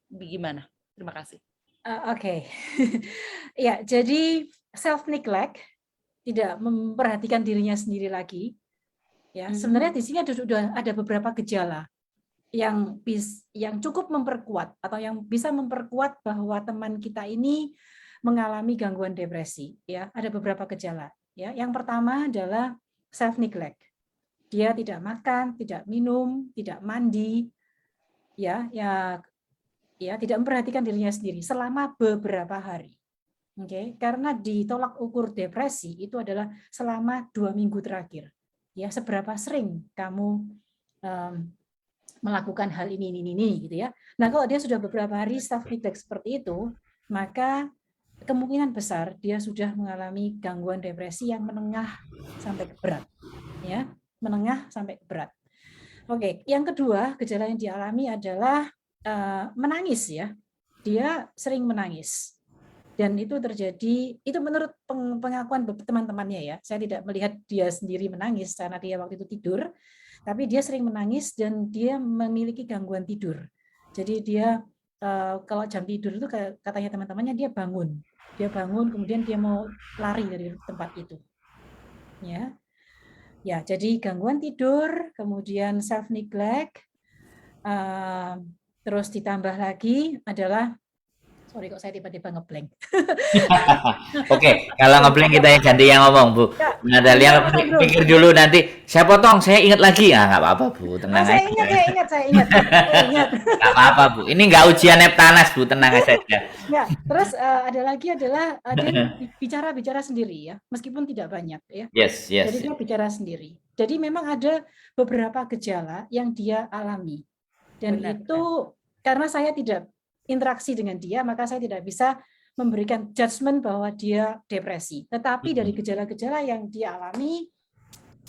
gimana? Terima kasih. Oke. Ya, jadi self-neglect, tidak memperhatikan dirinya sendiri lagi. Ya, sebenarnya di sini sudah ada beberapa gejala yang cukup memperkuat atau yang bisa memperkuat bahwa teman kita ini mengalami gangguan depresi. Ya, ada beberapa gejala. Ya, yang pertama adalah self neglect. Dia tidak makan, tidak minum, tidak mandi, ya tidak memperhatikan dirinya sendiri selama beberapa hari. Oke, karena ditolak ukur depresi itu adalah selama 2 minggu terakhir. Ya, seberapa sering kamu melakukan hal ini gitu ya. Nah, kalau dia sudah beberapa hari self neglect seperti itu, maka kemungkinan besar dia sudah mengalami gangguan depresi yang menengah sampai ke berat. Ya, menengah sampai ke berat. Oke, yang kedua, gejala yang dialami adalah menangis ya. Dia sering menangis. Dan itu terjadi, itu menurut pengakuan teman-temannya ya. Saya tidak melihat dia sendiri menangis karena dia waktu itu tidur, tapi dia sering menangis dan dia memiliki gangguan tidur. Jadi dia kalau jam tidur itu katanya teman-temannya dia bangun kemudian dia mau lari dari tempat itu. Ya, jadi gangguan tidur, kemudian self neglect, terus ditambah lagi adalah sorry kok saya tiba-tiba ngeblank. Oke, kalau ngeblank kita yang ganti yang ngomong, Bu. Natalia pikir dulu nanti. Saya potong, saya ingat lagi. Nggak apa-apa, Bu. Tenang aja. Saya ingat. Nggak apa-apa, Bu. Ini nggak ujian Neptanas, Bu. Tenang aja. Ya, terus ada lagi adalah dia bicara sendiri ya, meskipun tidak banyak ya. Yes. Jadi dia bicara sendiri. Jadi memang ada beberapa gejala yang dia alami. Dan itu karena saya tidak interaksi dengan dia, maka saya tidak bisa memberikan judgement bahwa dia depresi. Tetapi dari gejala-gejala yang dia alami,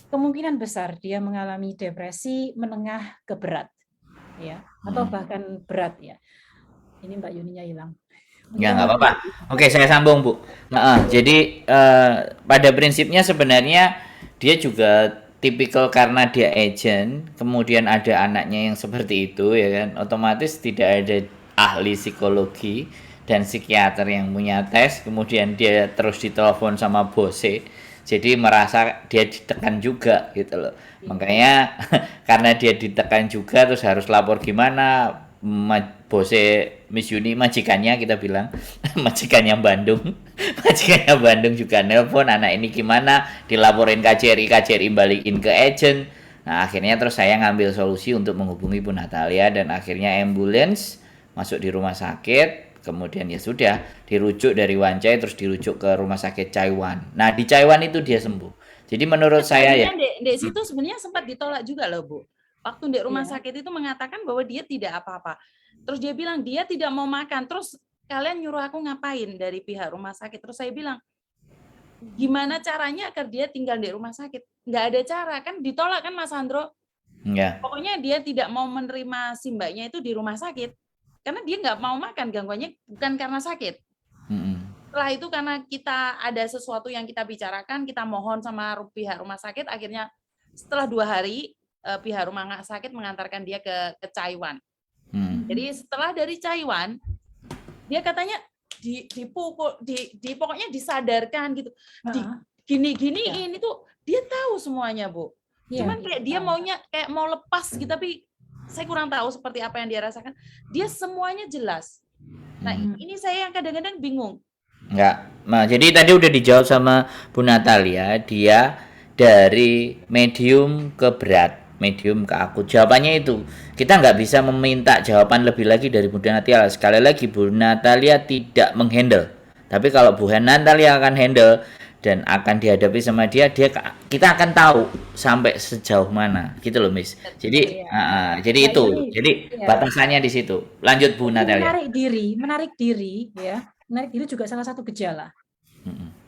kemungkinan besar dia mengalami depresi menengah ke berat, ya, atau bahkan berat ya. Ini Mbak Yuninya hilang. Ya, nggak apa-apa. Oke, saya sambung, Bu. Jadi pada prinsipnya sebenarnya dia juga tipikal karena dia agent, kemudian ada anaknya yang seperti itu, ya kan? Otomatis tidak ada ahli psikologi dan psikiater yang punya tes, kemudian dia terus ditelepon sama bose, jadi merasa dia ditekan juga gitu loh. Makanya karena dia ditekan juga terus harus lapor gimana, bose Miss Yuni, majikannya kita bilang, majikannya Bandung juga nelpon anak ini gimana, dilaporin KJRI balikin ke agent. Nah, akhirnya terus saya ngambil solusi untuk menghubungi Bu Natalia dan akhirnya ambulans masuk di rumah sakit. Kemudian ya sudah dirujuk dari Wancai terus dirujuk ke rumah sakit Chaiwan. Nah, di Chaiwan itu dia sembuh. Jadi menurut saya ya, Di situ sebenarnya sempat ditolak juga loh, Bu. Waktu di rumah Iya. sakit itu mengatakan bahwa dia tidak apa-apa. Terus dia bilang dia tidak mau makan. Terus kalian nyuruh aku ngapain dari pihak rumah sakit? Terus saya bilang, gimana caranya agar dia tinggal di rumah sakit? Nggak ada cara, kan ditolak kan Mas Andro? ya. Pokoknya dia tidak mau menerima si mbaknya itu di rumah sakit. Karena dia nggak mau makan, gangguannya bukan karena sakit. Setelah itu karena kita ada sesuatu yang kita bicarakan, kita mohon sama pihak rumah sakit, akhirnya setelah 2 hari pihak rumah sakit mengantarkan dia ke Chaiwan. Jadi setelah dari Chaiwan, dia katanya dipukul, pokoknya disadarkan gitu. Gini-giniin itu dia tahu semuanya, Bu. Cuman kayak dia maunya kayak mau lepas gitu, tapi saya kurang tahu seperti apa yang dia rasakan. Dia semuanya jelas. Nah, ini saya yang kadang-kadang bingung. Enggak. Nah, jadi tadi udah dijawab sama Bu Natalia, dia dari medium ke berat, medium ke akut. Jawabannya itu, kita nggak bisa meminta jawaban lebih lagi dari Bu Natalia. Sekali lagi, Bu Natalia tidak menghandle. Tapi kalau Bu Natalia akan handle dan akan dihadapi sama dia, kita akan tahu sampai sejauh mana, gitu loh, Miss. Jadi, jadi itu, jadi batasannya di situ. Lanjut, Bu Natalia. Menarik diri, ya. Menarik diri juga salah satu gejala.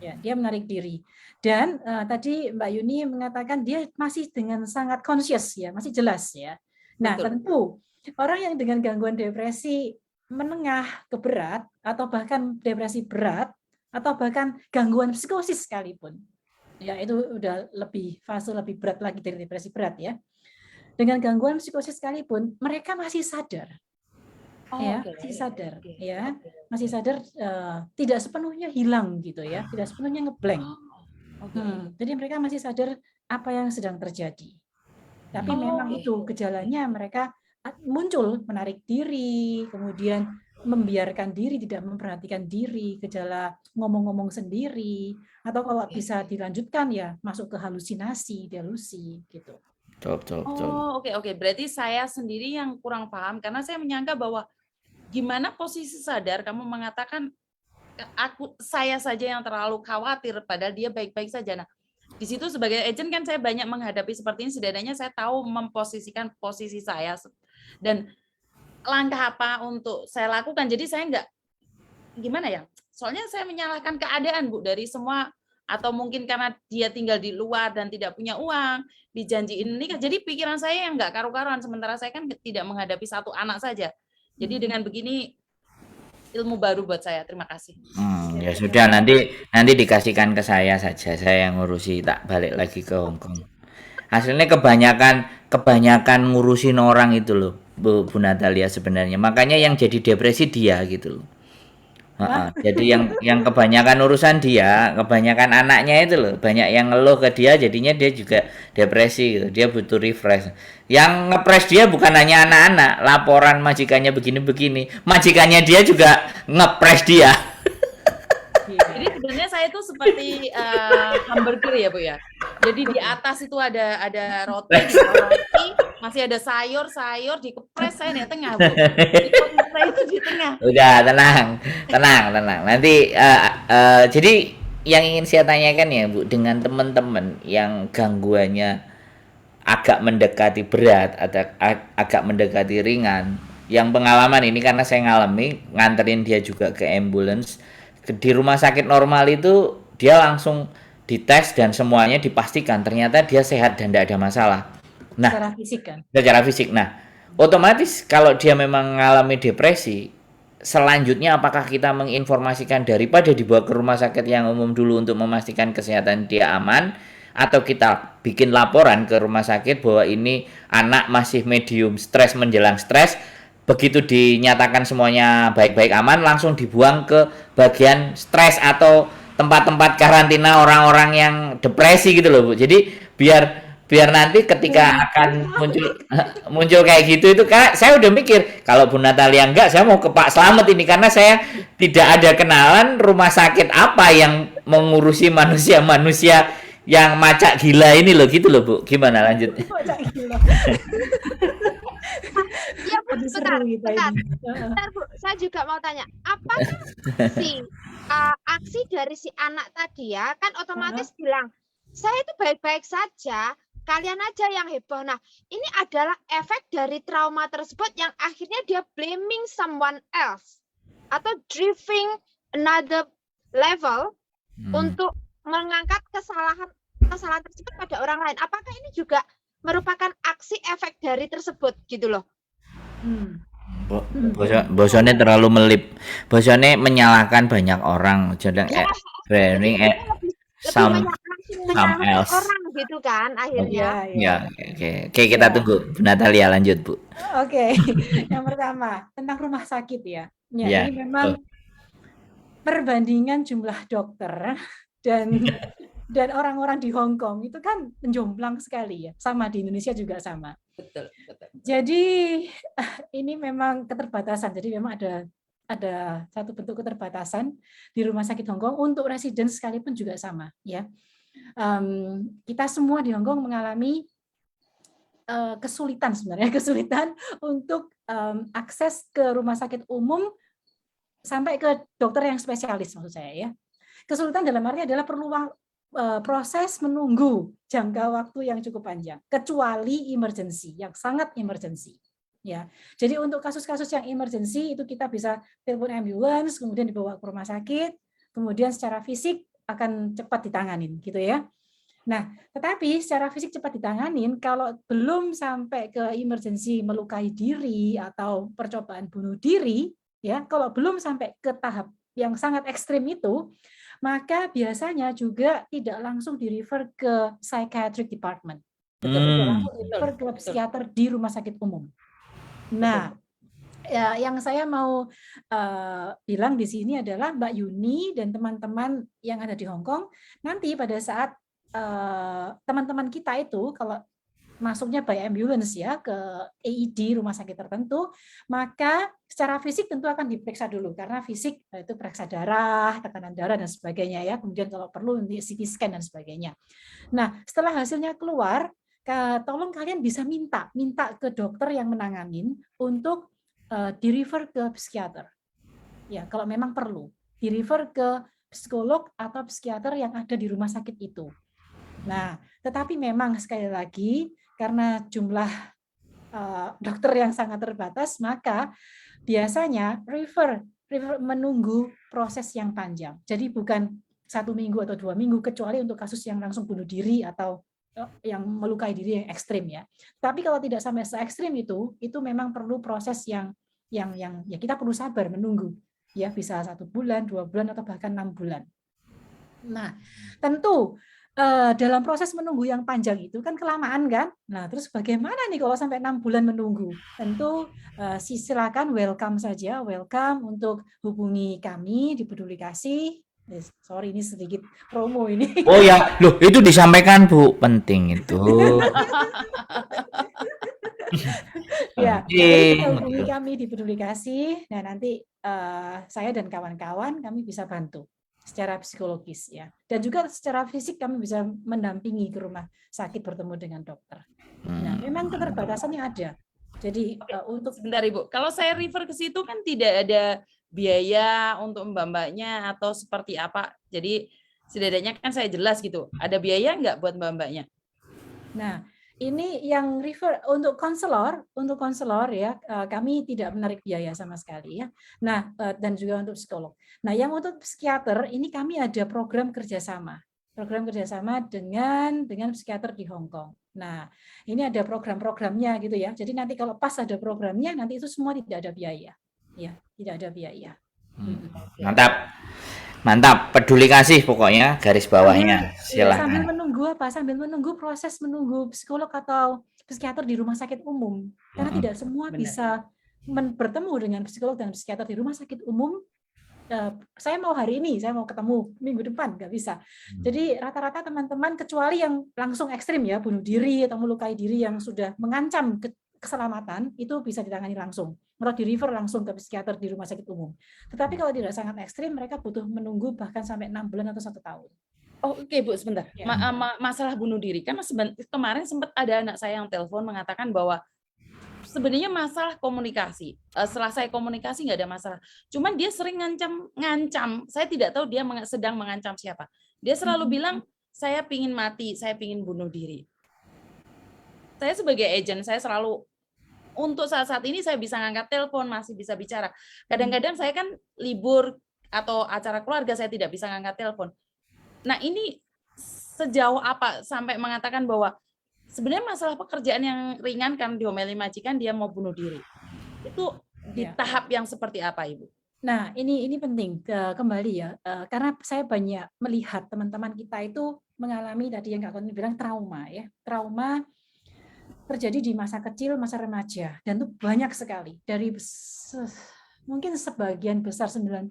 Ya, dia menarik diri. Dan tadi Mbak Yuni mengatakan dia masih dengan sangat conscious, ya, masih jelas, ya. Nah, tentu orang yang dengan gangguan depresi menengah ke berat atau bahkan depresi berat atau bahkan gangguan psikosis sekalipun, ya itu udah fase lebih berat lagi dari depresi berat, ya. Dengan gangguan psikosis sekalipun mereka masih sadar. Masih sadar, ya, masih sadar, tidak sepenuhnya hilang gitu, ya, tidak sepenuhnya ngeblank. Jadi mereka masih sadar apa yang sedang terjadi. Tapi memang itu gejalanya, mereka muncul menarik diri, kemudian membiarkan diri, tidak memperhatikan diri, gejala ngomong-ngomong sendiri, atau kalau bisa dilanjutkan ya masuk ke halusinasi, delusi gitu. Betul. Oke. Berarti saya sendiri yang kurang paham karena saya menyangka bahwa gimana posisi sadar kamu mengatakan saya saja yang terlalu khawatir padahal dia baik-baik saja. Nah, di situ sebagai agent kan saya banyak menghadapi seperti ini, setidaknya saya tahu memposisikan posisi saya dan langkah apa untuk saya lakukan. Jadi saya nggak gimana ya? Soalnya saya menyalahkan keadaan, Bu, dari semua, atau mungkin karena dia tinggal di luar dan tidak punya uang, dijanjiin nikah. Jadi pikiran saya yang nggak karu-karuan, sementara saya kan tidak menghadapi satu anak saja. Jadi dengan begini ilmu baru buat saya. Terima kasih. Ya sudah, nanti dikasihkan ke saya saja, saya yang ngurusi, tak balik lagi ke Hong Kong. Hasilnya kebanyakan ngurusin orang itu loh, Bu Natalia sebenarnya. Makanya yang jadi depresi dia gitu loh. Jadi yang kebanyakan urusan dia, kebanyakan anaknya itu loh, banyak yang ngeluh ke dia, jadinya dia juga depresi gitu. Dia butuh refresh. Yang ngepres dia bukan hanya anak-anak, laporan majikannya begini-begini, majikannya dia juga ngepres dia. Jadi sebenarnya saya itu seperti hamburger ya, Bu ya. Jadi di atas itu ada roti, masih ada sayur dikepres, saya di tengah, Bu. Saya itu di tengah. Udah, tenang. Nanti jadi yang ingin saya tanyakan ya, Bu, dengan teman-teman yang gangguannya agak mendekati berat atau agak mendekati ringan, yang pengalaman ini karena saya ngalami, nganterin dia juga ke ambulans. Di rumah sakit normal itu dia langsung dites dan semuanya dipastikan ternyata dia sehat dan tidak ada masalah. Nah, secara fisik kan? Secara fisik. Nah, otomatis kalau dia memang mengalami depresi, selanjutnya apakah kita menginformasikan daripada dibawa ke rumah sakit yang umum dulu untuk memastikan kesehatan dia aman, atau kita bikin laporan ke rumah sakit bahwa ini anak masih medium stres menjelang stres, begitu dinyatakan semuanya baik-baik aman langsung dibuang ke bagian stres atau tempat-tempat karantina orang-orang yang depresi gitu loh, Bu. Jadi biar nanti ketika akan muncul kayak gitu itu, kan saya udah mikir kalau Bu Natalia enggak, saya mau ke Pak Slamet ini karena saya tidak ada kenalan rumah sakit apa yang mengurusi manusia-manusia yang macak gila ini loh gitu loh Bu. Gimana lanjut? Macak gila. Iya Bu, Aduh, bentar, seru kita bentar, ini. bentar Bu. Saya juga mau tanya, apakah si aksi dari si anak tadi ya, kan otomatis bilang, saya itu baik-baik saja, kalian aja yang heboh. Nah, ini adalah efek dari trauma tersebut yang akhirnya dia blaming someone else atau driving another level untuk mengangkat kesalahan tersebut pada orang lain. Apakah ini juga merupakan aksi efek dari tersebut gitu loh? Bosone terlalu melip. Bosone menyalahkan banyak orang. Jadi blaming some else. Orang gitu kan akhirnya. Ya, oke, kita tunggu Bu Natalia lanjut Bu. Oke. Yang pertama tentang rumah sakit ya. Ya, Ini memang perbandingan jumlah dokter dan orang-orang di Hong Kong itu kan menjomplang sekali ya. Sama di Indonesia juga sama. Betul. Jadi ini memang keterbatasan. Jadi memang ada satu bentuk keterbatasan di rumah sakit Hong Kong untuk residen sekalipun juga sama ya. Kita semua di Hong Kong mengalami kesulitan untuk akses ke rumah sakit umum sampai ke dokter yang spesialis maksud saya ya. Kesulitan dalam arti adalah perlu proses menunggu jangka waktu yang cukup panjang, kecuali emergency, yang sangat emergency. Ya, jadi untuk kasus-kasus yang emergency itu kita bisa telepon ambulans, kemudian dibawa ke rumah sakit, kemudian secara fisik akan cepat ditanganin, gitu ya. Nah, tetapi secara fisik cepat ditanganin, kalau belum sampai ke emergency melukai diri atau percobaan bunuh diri, ya, kalau belum sampai ke tahap yang sangat ekstrim itu, maka biasanya juga tidak langsung di-refer ke psychiatric department. Tidak langsung di-refer ke psikiater di rumah sakit umum. Nah, ya, yang saya mau bilang di sini adalah Mbak Yuni dan teman-teman yang ada di Hong Kong, nanti pada saat teman-teman kita itu kalau masuknya by ambulance ya ke AED rumah sakit tertentu, maka secara fisik tentu akan diperiksa dulu karena fisik itu periksa darah, tekanan darah dan sebagainya ya. Kemudian kalau perlu CT scan dan sebagainya. Nah, setelah hasilnya keluar, tolong kalian bisa minta ke dokter yang menanganin untuk di-refer ke psikiater. Ya, kalau memang perlu, di-refer ke psikolog atau psikiater yang ada di rumah sakit itu. Nah, tetapi memang sekali lagi karena jumlah dokter yang sangat terbatas, maka biasanya refer menunggu proses yang panjang. Jadi bukan 1 minggu atau 2 minggu, kecuali untuk kasus yang langsung bunuh diri atau yang melukai diri yang ekstrim ya. Tapi kalau tidak sampai se-ekstrim itu memang perlu proses yang ya kita perlu sabar menunggu. Ya bisa 1 bulan, 2 bulan atau bahkan 6 bulan. Nah, tentu dalam proses menunggu yang panjang itu kan kelamaan kan. Nah, terus bagaimana nih kalau sampai 6 bulan menunggu? Tentu silakan welcome saja, welcome untuk hubungi kami di Peduli Kasih. Sorry ini sedikit promo ini. Oh ya, loh itu disampaikan Bu, penting itu. Ya, hubungi kami di Peduli Kasih. Nah, nanti saya dan kawan-kawan kami bisa bantu secara psikologis ya, dan juga secara fisik kami bisa mendampingi ke rumah sakit bertemu dengan dokter. Nah, memang keterbatasannya ada. Jadi untuk sebentar Ibu, kalau saya refer ke situ kan tidak ada biaya untuk mbak-mbaknya atau seperti apa. Jadi setidaknya kan saya jelas gitu. Ada biaya nggak buat mbak-mbaknya? Nah, ini yang refer untuk konselor ya, kami tidak menarik biaya sama sekali ya. Nah, dan juga untuk psikolog. Nah, yang untuk psikiater ini kami ada program kerjasama dengan psikiater di Hong Kong. Nah, ini ada program-programnya gitu ya. Jadi nanti kalau pas ada programnya, nanti itu semua tidak ada biaya, ya, tidak ada biaya. Mantap, Peduli Kasih pokoknya garis bawahnya. Silahkan. Sambil menunggu apa? Sambil menunggu proses menunggu psikolog atau psikiater di rumah sakit umum. Karena tidak semua bisa bertemu dengan psikolog dan psikiater di rumah sakit umum. Saya mau hari ini, saya mau ketemu minggu depan, nggak bisa. Jadi rata-rata teman-teman, kecuali yang langsung ekstrim ya, bunuh diri atau melukai diri yang sudah mengancam keselamatan, itu bisa ditangani langsung. Atau di-refer langsung ke psikiater di rumah sakit umum. Tetapi kalau tidak sangat ekstrim, mereka butuh menunggu bahkan sampai 6 bulan atau 1 tahun. Oh, oke Bu, sebentar. Ya. Masalah bunuh diri kan kemarin sempat ada anak saya yang telepon mengatakan bahwa sebenarnya masalah komunikasi. Setelah saya komunikasi nggak ada masalah. Cuman dia sering ngancam. Saya tidak tahu dia sedang mengancam siapa. Dia selalu bilang, saya pingin mati, saya pingin bunuh diri. Saya sebagai agent, saya selalu untuk saat ini saya bisa ngangkat telepon, masih bisa bicara. Kadang-kadang saya kan libur atau acara keluarga, saya tidak bisa ngangkat telepon. Nah, ini sejauh apa sampai mengatakan bahwa sebenarnya masalah pekerjaan yang ringan kan diomeli majikan dia mau bunuh diri. Itu di tahap yang seperti apa, Ibu? Nah, ini penting kembali ya, karena saya banyak melihat teman-teman kita itu mengalami tadi yang Kak Koni bilang trauma ya. Trauma terjadi di masa kecil, masa remaja, dan itu banyak sekali. Dari mungkin sebagian besar 90%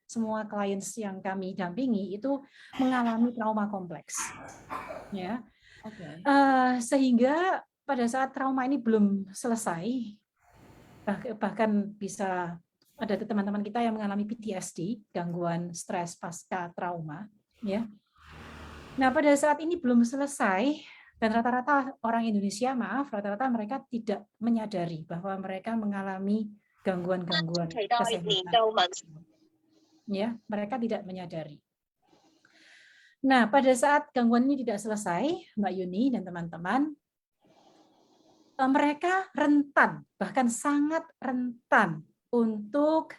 semua klien yang kami dampingi itu mengalami trauma kompleks, ya. Sehingga pada saat trauma ini belum selesai, bahkan bisa ada teman-teman kita yang mengalami PTSD, gangguan stres pasca trauma, ya. Nah, pada saat ini belum selesai, dan rata-rata orang Indonesia, rata-rata mereka tidak menyadari bahwa mereka mengalami gangguan-gangguan kesehatan. Ya, mereka tidak menyadari. Nah, pada saat gangguan ini tidak selesai, Mbak Yuni dan teman-teman, mereka rentan, bahkan sangat rentan untuk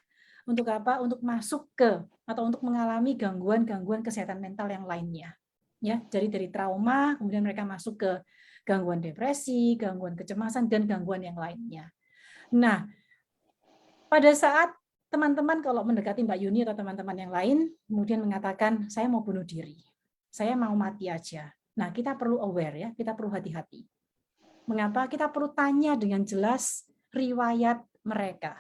apa? Untuk masuk ke atau untuk mengalami gangguan-gangguan kesehatan mental yang lainnya. Ya, jadi dari trauma, kemudian mereka masuk ke gangguan depresi, gangguan kecemasan, dan gangguan yang lainnya. Nah, pada saat teman-teman kalau mendekati Mbak Yuni atau teman-teman yang lain, kemudian mengatakan, saya mau bunuh diri, saya mau mati aja. Nah, kita perlu aware ya, kita perlu hati-hati. Mengapa? Kita perlu tanya dengan jelas riwayat mereka.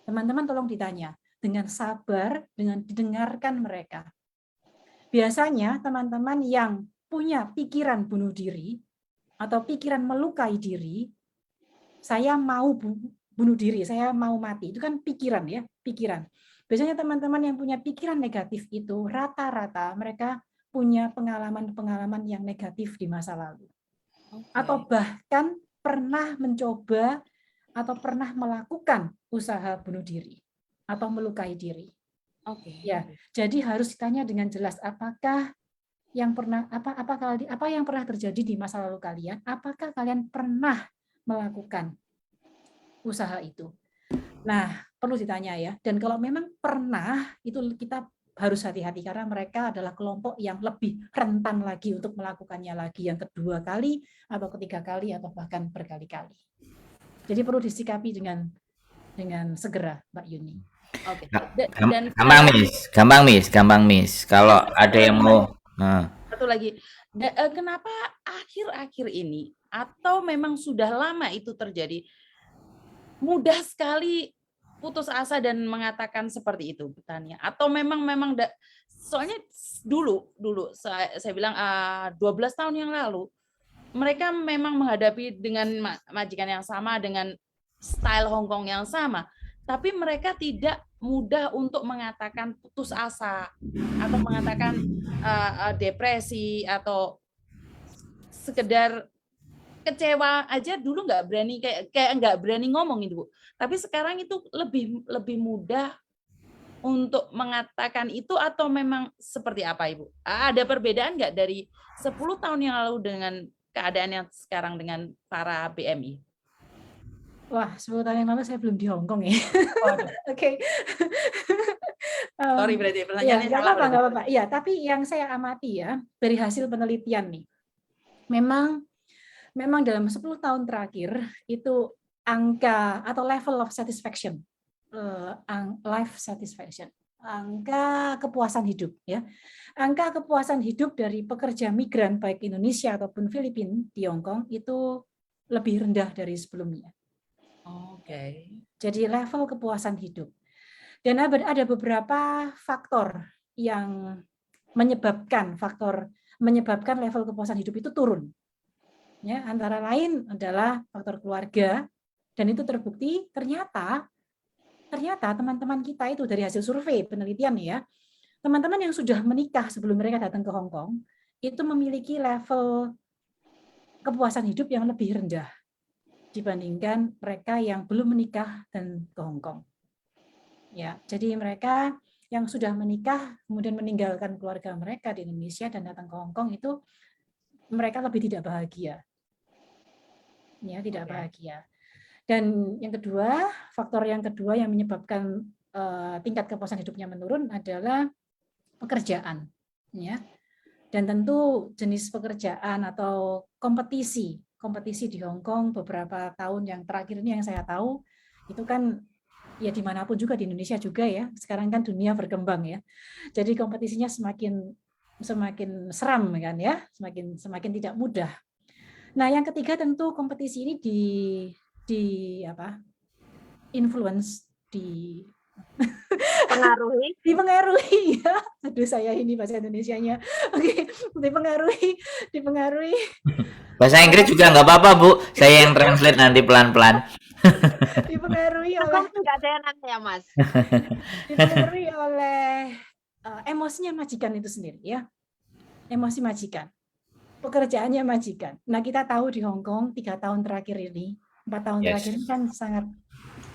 Teman-teman tolong ditanya dengan sabar, dengan didengarkan mereka. Biasanya teman-teman yang punya pikiran bunuh diri atau pikiran melukai diri, saya mau bunuh diri, saya mau mati, itu kan pikiran ya, pikiran. Biasanya teman-teman yang punya pikiran negatif itu rata-rata mereka punya pengalaman-pengalaman yang negatif di masa lalu. Atau bahkan pernah mencoba atau pernah melakukan usaha bunuh diri atau melukai diri. Ya, jadi harus ditanya dengan jelas apakah yang pernah apa yang pernah terjadi di masa lalu kalian, apakah kalian pernah melakukan usaha itu. Nah, perlu ditanya ya. Dan kalau memang pernah, itu kita harus hati-hati karena mereka adalah kelompok yang lebih rentan lagi untuk melakukannya lagi yang kedua kali atau ketiga kali atau bahkan berkali-kali. Jadi perlu disikapi dengan segera, Mbak Yuni. Oke. Gampang, Miss. Kalau ada yang mau satu lagi. Kenapa akhir-akhir ini atau memang sudah lama itu terjadi? Mudah sekali putus asa dan mengatakan seperti itu, bertanya. Atau memang soalnya dulu saya bilang 12 tahun yang lalu mereka memang menghadapi dengan majikan yang sama, dengan style Hong Kong yang sama, tapi mereka tidak mudah untuk mengatakan putus asa atau mengatakan depresi atau sekedar kecewa aja dulu nggak berani kayak nggak berani ngomong itu, Bu. Tapi sekarang itu lebih mudah untuk mengatakan itu atau memang seperti apa, Ibu? Ada perbedaan nggak dari 10 tahun yang lalu dengan keadaan yang sekarang dengan para BMI? Wah, 10 tahun yang lalu saya belum di Hong Kong ya. Oke. Sorry berarti pertanyaannya salah. Nggak apa-apa. Iya, tapi yang saya amati ya dari hasil penelitian nih, memang dalam 10 tahun terakhir itu angka atau level of satisfaction, life satisfaction, angka kepuasan hidup ya, angka kepuasan hidup dari pekerja migran baik Indonesia ataupun Filipina di Hong Kong itu lebih rendah dari sebelumnya. Oke. Jadi level kepuasan hidup. Dan ada beberapa faktor yang menyebabkan level kepuasan hidup itu turun. Ya, antara lain adalah faktor keluarga, dan itu terbukti ternyata teman-teman kita itu dari hasil survei penelitian ya, teman-teman yang sudah menikah sebelum mereka datang ke Hong Kong itu memiliki level kepuasan hidup yang lebih rendah dibandingkan mereka yang belum menikah dan ke Hong Kong. Ya, jadi mereka yang sudah menikah kemudian meninggalkan keluarga mereka di Indonesia dan datang ke Hong Kong itu mereka lebih tidak bahagia. Ya, tidak bahagia. Dan yang kedua, faktor yang kedua yang menyebabkan tingkat kepuasan hidupnya menurun adalah pekerjaan, ya. Dan tentu jenis pekerjaan atau kompetisi di Hong Kong beberapa tahun yang terakhir ini yang saya tahu itu kan ya dimanapun juga di Indonesia juga ya. Sekarang kan dunia berkembang ya. Jadi kompetisinya semakin seram kan ya, semakin tidak mudah. Nah, yang ketiga tentu kompetisi ini influence dipengaruhi ya. Aduh, saya ini bahasa Indonesianya. Oke, dipengaruhi. Bahasa Inggris juga nggak apa-apa, Bu. Saya yang translate nanti pelan-pelan. Dipengaruhi oleh nggak ada yang nanya, Mas. Dipengaruhi oleh emosinya majikan itu sendiri ya. Emosi majikan. Pekerjaannya majikan. Nah, kita tahu di Hong Kong 3 tahun terakhir ini, 4 tahun terakhir ini kan sangat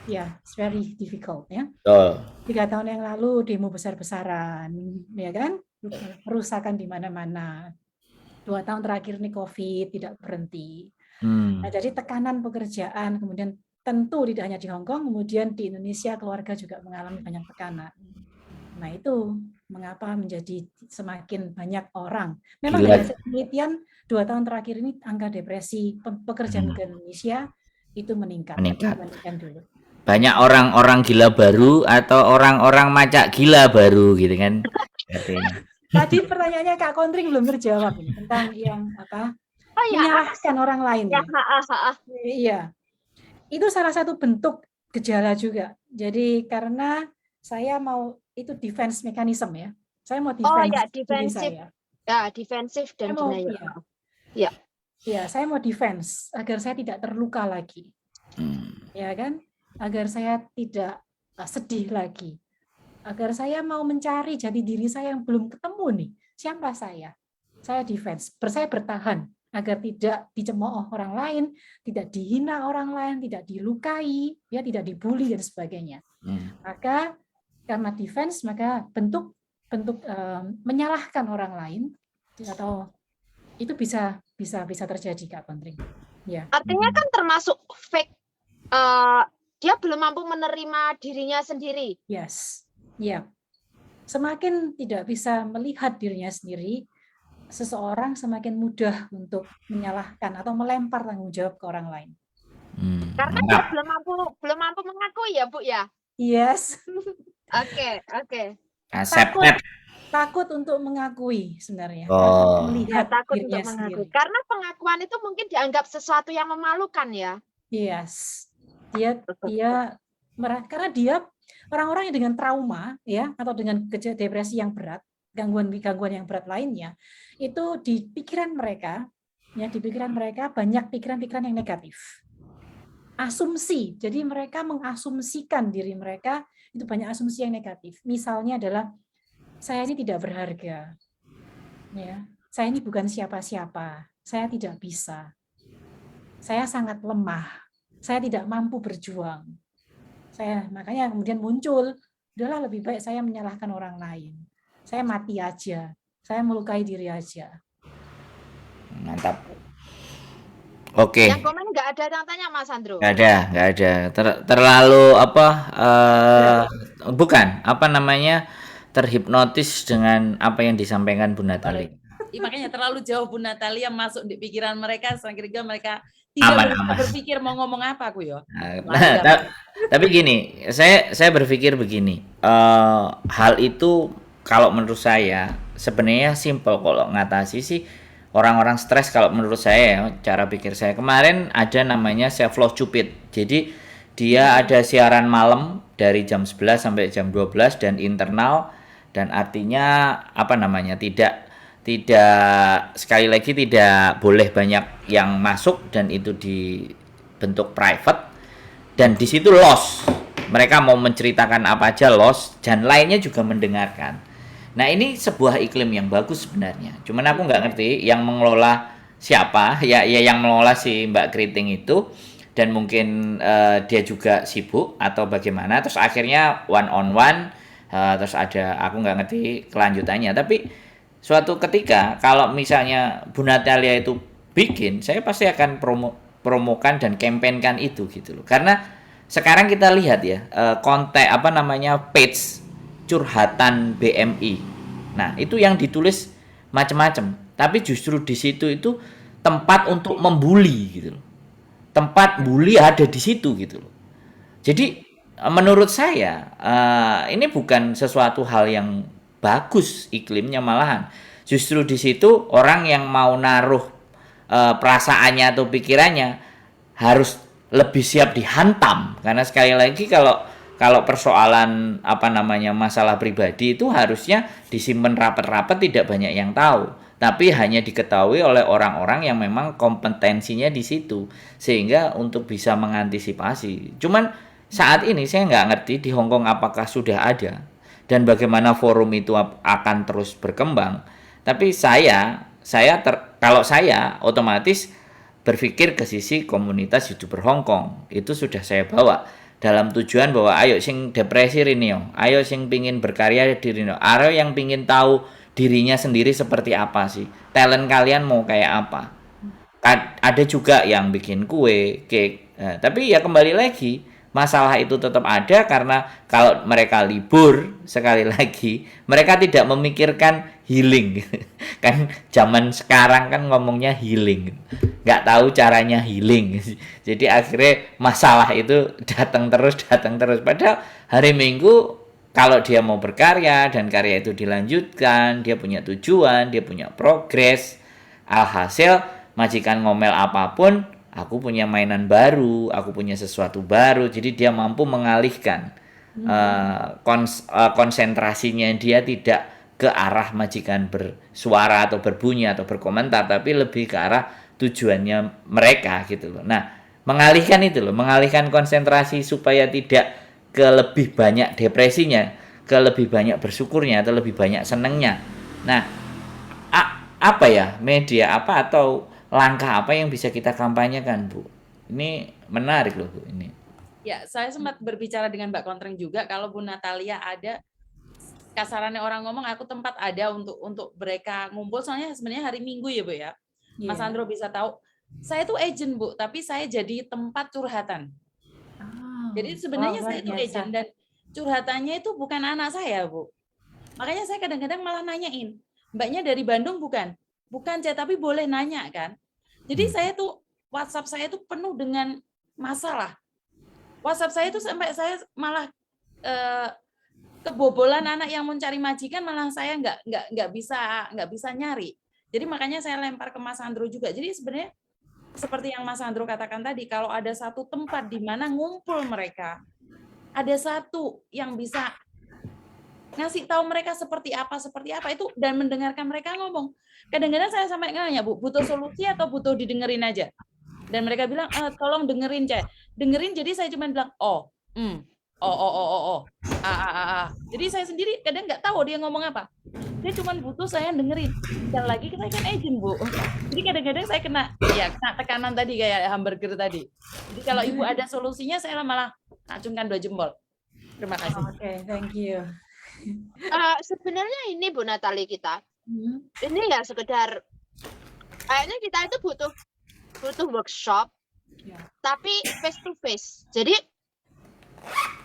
it's very difficult ya. 3 tahun yang lalu demo besar-besaran, ya kan, perusakan di mana-mana. 2 tahun terakhir ini COVID tidak berhenti. Nah, jadi tekanan pekerjaan, kemudian tentu tidak hanya di Hong Kong, kemudian di Indonesia keluarga juga mengalami banyak tekanan. Nah, itu mengapa menjadi semakin banyak orang. Memang dari penelitian 2 tahun terakhir ini angka depresi pekerja migran Indonesia itu meningkat. Dibandingkan dulu. Banyak orang-orang gila baru atau orang-orang macak gila baru gitu kan. Tadi pertanyaannya Kak Kontring belum terjawab ini, tentang yang menyalahkan orang lain. Iya. Itu salah satu bentuk gejala juga. Jadi karena saya mau itu defense mechanism ya. Saya mau defense diri saya. Ya, defensif dan denial. Ya, saya mau defense agar saya tidak terluka lagi. Ya kan? Agar saya tidak sedih lagi. Agar saya mau mencari jati diri saya yang belum ketemu nih. Siapa saya? Saya defense. Saya bertahan agar tidak dicemooh orang lain, tidak dihina orang lain, tidak dilukai, ya, tidak dibully dan sebagainya. Maka karena defense, maka bentuk menyalahkan orang lain atau itu bisa terjadi, Kak Kontring. Ya. Artinya kan termasuk fake. Dia belum mampu menerima dirinya sendiri. Yes, ya. Semakin tidak bisa melihat dirinya sendiri, seseorang semakin mudah untuk menyalahkan atau melempar tanggung jawab ke orang lain. Karena dia belum mampu mengakui ya, Bu ya. Yes. Oke. Takut untuk mengakui sebenarnya. Takut untuk mengakui. Sendiri. Karena pengakuan itu mungkin dianggap sesuatu yang memalukan ya. Yes. Karena dia orang-orang yang dengan trauma ya atau dengan depresi yang berat, gangguan yang berat lainnya, itu di pikiran mereka banyak pikiran-pikiran yang negatif. Asumsi. Jadi mereka mengasumsikan diri mereka itu banyak asumsi yang negatif. Misalnya adalah saya ini tidak berharga. Ya, saya ini bukan siapa-siapa. Saya tidak bisa. Saya sangat lemah. Saya tidak mampu berjuang. Makanya kemudian muncul, udahlah lebih baik saya menyalahkan orang lain. Saya mati aja. Saya melukai diri aja. Mantap. Oke. Yang komen nggak ada yang tanya, Mas Sandro? Nggak ada. Terlalu terhipnotis dengan apa yang disampaikan Bu Natali. Makanya terlalu jauh Bu Natali yang masuk di pikiran mereka, sehingga mereka tidak berpikir mau ngomong apa aku ya. Tapi gini, saya berpikir begini, hal itu kalau menurut saya sebenarnya simpel kalau ngatasi sih orang-orang stres. Kalau menurut saya, cara pikir saya kemarin ada namanya self love cupid. Jadi dia ada siaran malam dari jam 11 sampai jam 12 dan internal, dan artinya tidak sekali lagi tidak boleh banyak yang masuk, dan itu dibentuk private, dan di situ loss. Mereka mau menceritakan apa aja loss, dan lainnya juga mendengarkan. Nah, ini sebuah iklim yang bagus sebenarnya. Cuman aku nggak ngerti yang mengelola siapa, ya yang mengelola si Mbak Kriting itu, dan mungkin dia juga sibuk atau bagaimana. Terus akhirnya one on one, terus ada aku nggak ngerti kelanjutannya. Tapi suatu ketika kalau misalnya Bu Natalia itu bikin, saya pasti akan promokan dan campaignkan itu gitu loh. Karena sekarang kita lihat ya, konten apa namanya, page curhatan BMI. Nah, itu yang ditulis macam-macam. Tapi justru di situ itu tempat untuk membuli gitu loh. Tempat bully ada di situ gitu loh. Jadi menurut saya ini bukan sesuatu hal yang bagus iklimnya, malahan justru di situ orang yang mau naruh perasaannya atau pikirannya harus lebih siap dihantam, karena sekali lagi kalau persoalan apa namanya masalah pribadi itu harusnya disimpan rapat-rapat, tidak banyak yang tahu, tapi hanya diketahui oleh orang-orang yang memang kompetensinya di situ, sehingga untuk bisa mengantisipasi. Cuman saat ini saya nggak ngerti di Hong Kong apakah sudah ada dan bagaimana forum itu akan terus berkembang. Tapi kalau saya otomatis berpikir ke sisi komunitas YouTuber Hong Kong. Itu sudah saya bawa dalam tujuan bahwa ayo sing depresi Rinio, ayo sing pingin berkarya di Rinio, ayo yang pingin tahu dirinya sendiri seperti apa sih, talent kalian mau kayak apa. Ada juga yang bikin kue, cake, tapi ya kembali lagi masalah itu tetap ada, karena kalau mereka libur, sekali lagi mereka tidak memikirkan healing. Kan zaman sekarang kan ngomongnya healing, nggak tahu caranya healing. Jadi akhirnya masalah itu datang terus. Padahal hari Minggu kalau dia mau berkarya dan karya itu dilanjutkan, dia punya tujuan, dia punya progres. Alhasil majikan ngomel apapun, aku punya mainan baru, aku punya sesuatu baru. Jadi dia mampu mengalihkan konsentrasinya, dia tidak ke arah majikan bersuara atau berbunyi atau berkomentar, tapi lebih ke arah tujuannya mereka gitu loh. Nah, mengalihkan konsentrasi supaya tidak ke lebih banyak depresinya, ke lebih banyak bersyukurnya atau lebih banyak senengnya. Nah, apa ya, media apa atau langkah apa yang bisa kita kampanyekan, Bu? Ini menarik loh, Bu, ini. Ya, saya sempat berbicara dengan Mbak Kontreng juga, kalau Bu Natalia ada, kasarannya orang ngomong, aku tempat ada untuk mereka ngumpul, soalnya sebenarnya hari Minggu ya, Bu ya. Yeah. Mas Andro bisa tahu, saya tuh agent, Bu, tapi saya jadi tempat curhatan. Jadi sebenarnya saya itu agent, dan curhatannya itu bukan anak saya, Bu. Makanya saya kadang-kadang malah nanyain, Mbaknya dari Bandung bukan? Bukan, tapi boleh nanya kan. Jadi saya tuh, WhatsApp saya tuh penuh dengan masalah. WhatsApp saya tuh sampai saya malah kebobolan anak yang mencari majikan, malah saya nggak bisa nyari. Jadi makanya saya lempar ke Mas Andro juga. Jadi sebenarnya seperti yang Mas Andro katakan tadi, kalau ada satu tempat di mana ngumpul mereka, ada satu yang bisa ngasih tahu mereka seperti apa itu, dan mendengarkan mereka ngomong. Kadang-kadang saya sampai nanya, Bu, butuh solusi atau butuh didengerin aja? Dan mereka bilang, tolong dengerin, Cah. Dengerin, jadi saya cuma bilang, Jadi saya sendiri kadang nggak tahu dia ngomong apa. Dia cuma butuh saya dengerin. Dan lagi kita kan agent, Bu. Jadi kadang-kadang saya kena tekanan tadi kayak hamburger tadi. Jadi kalau Ibu ada solusinya, saya malah acungkan 2 jempol. Terima kasih. Oke, thank you. Sebenarnya ini Bu Natali, kita ini ya sekedar kayaknya kita itu butuh workshop, tapi face to face. Jadi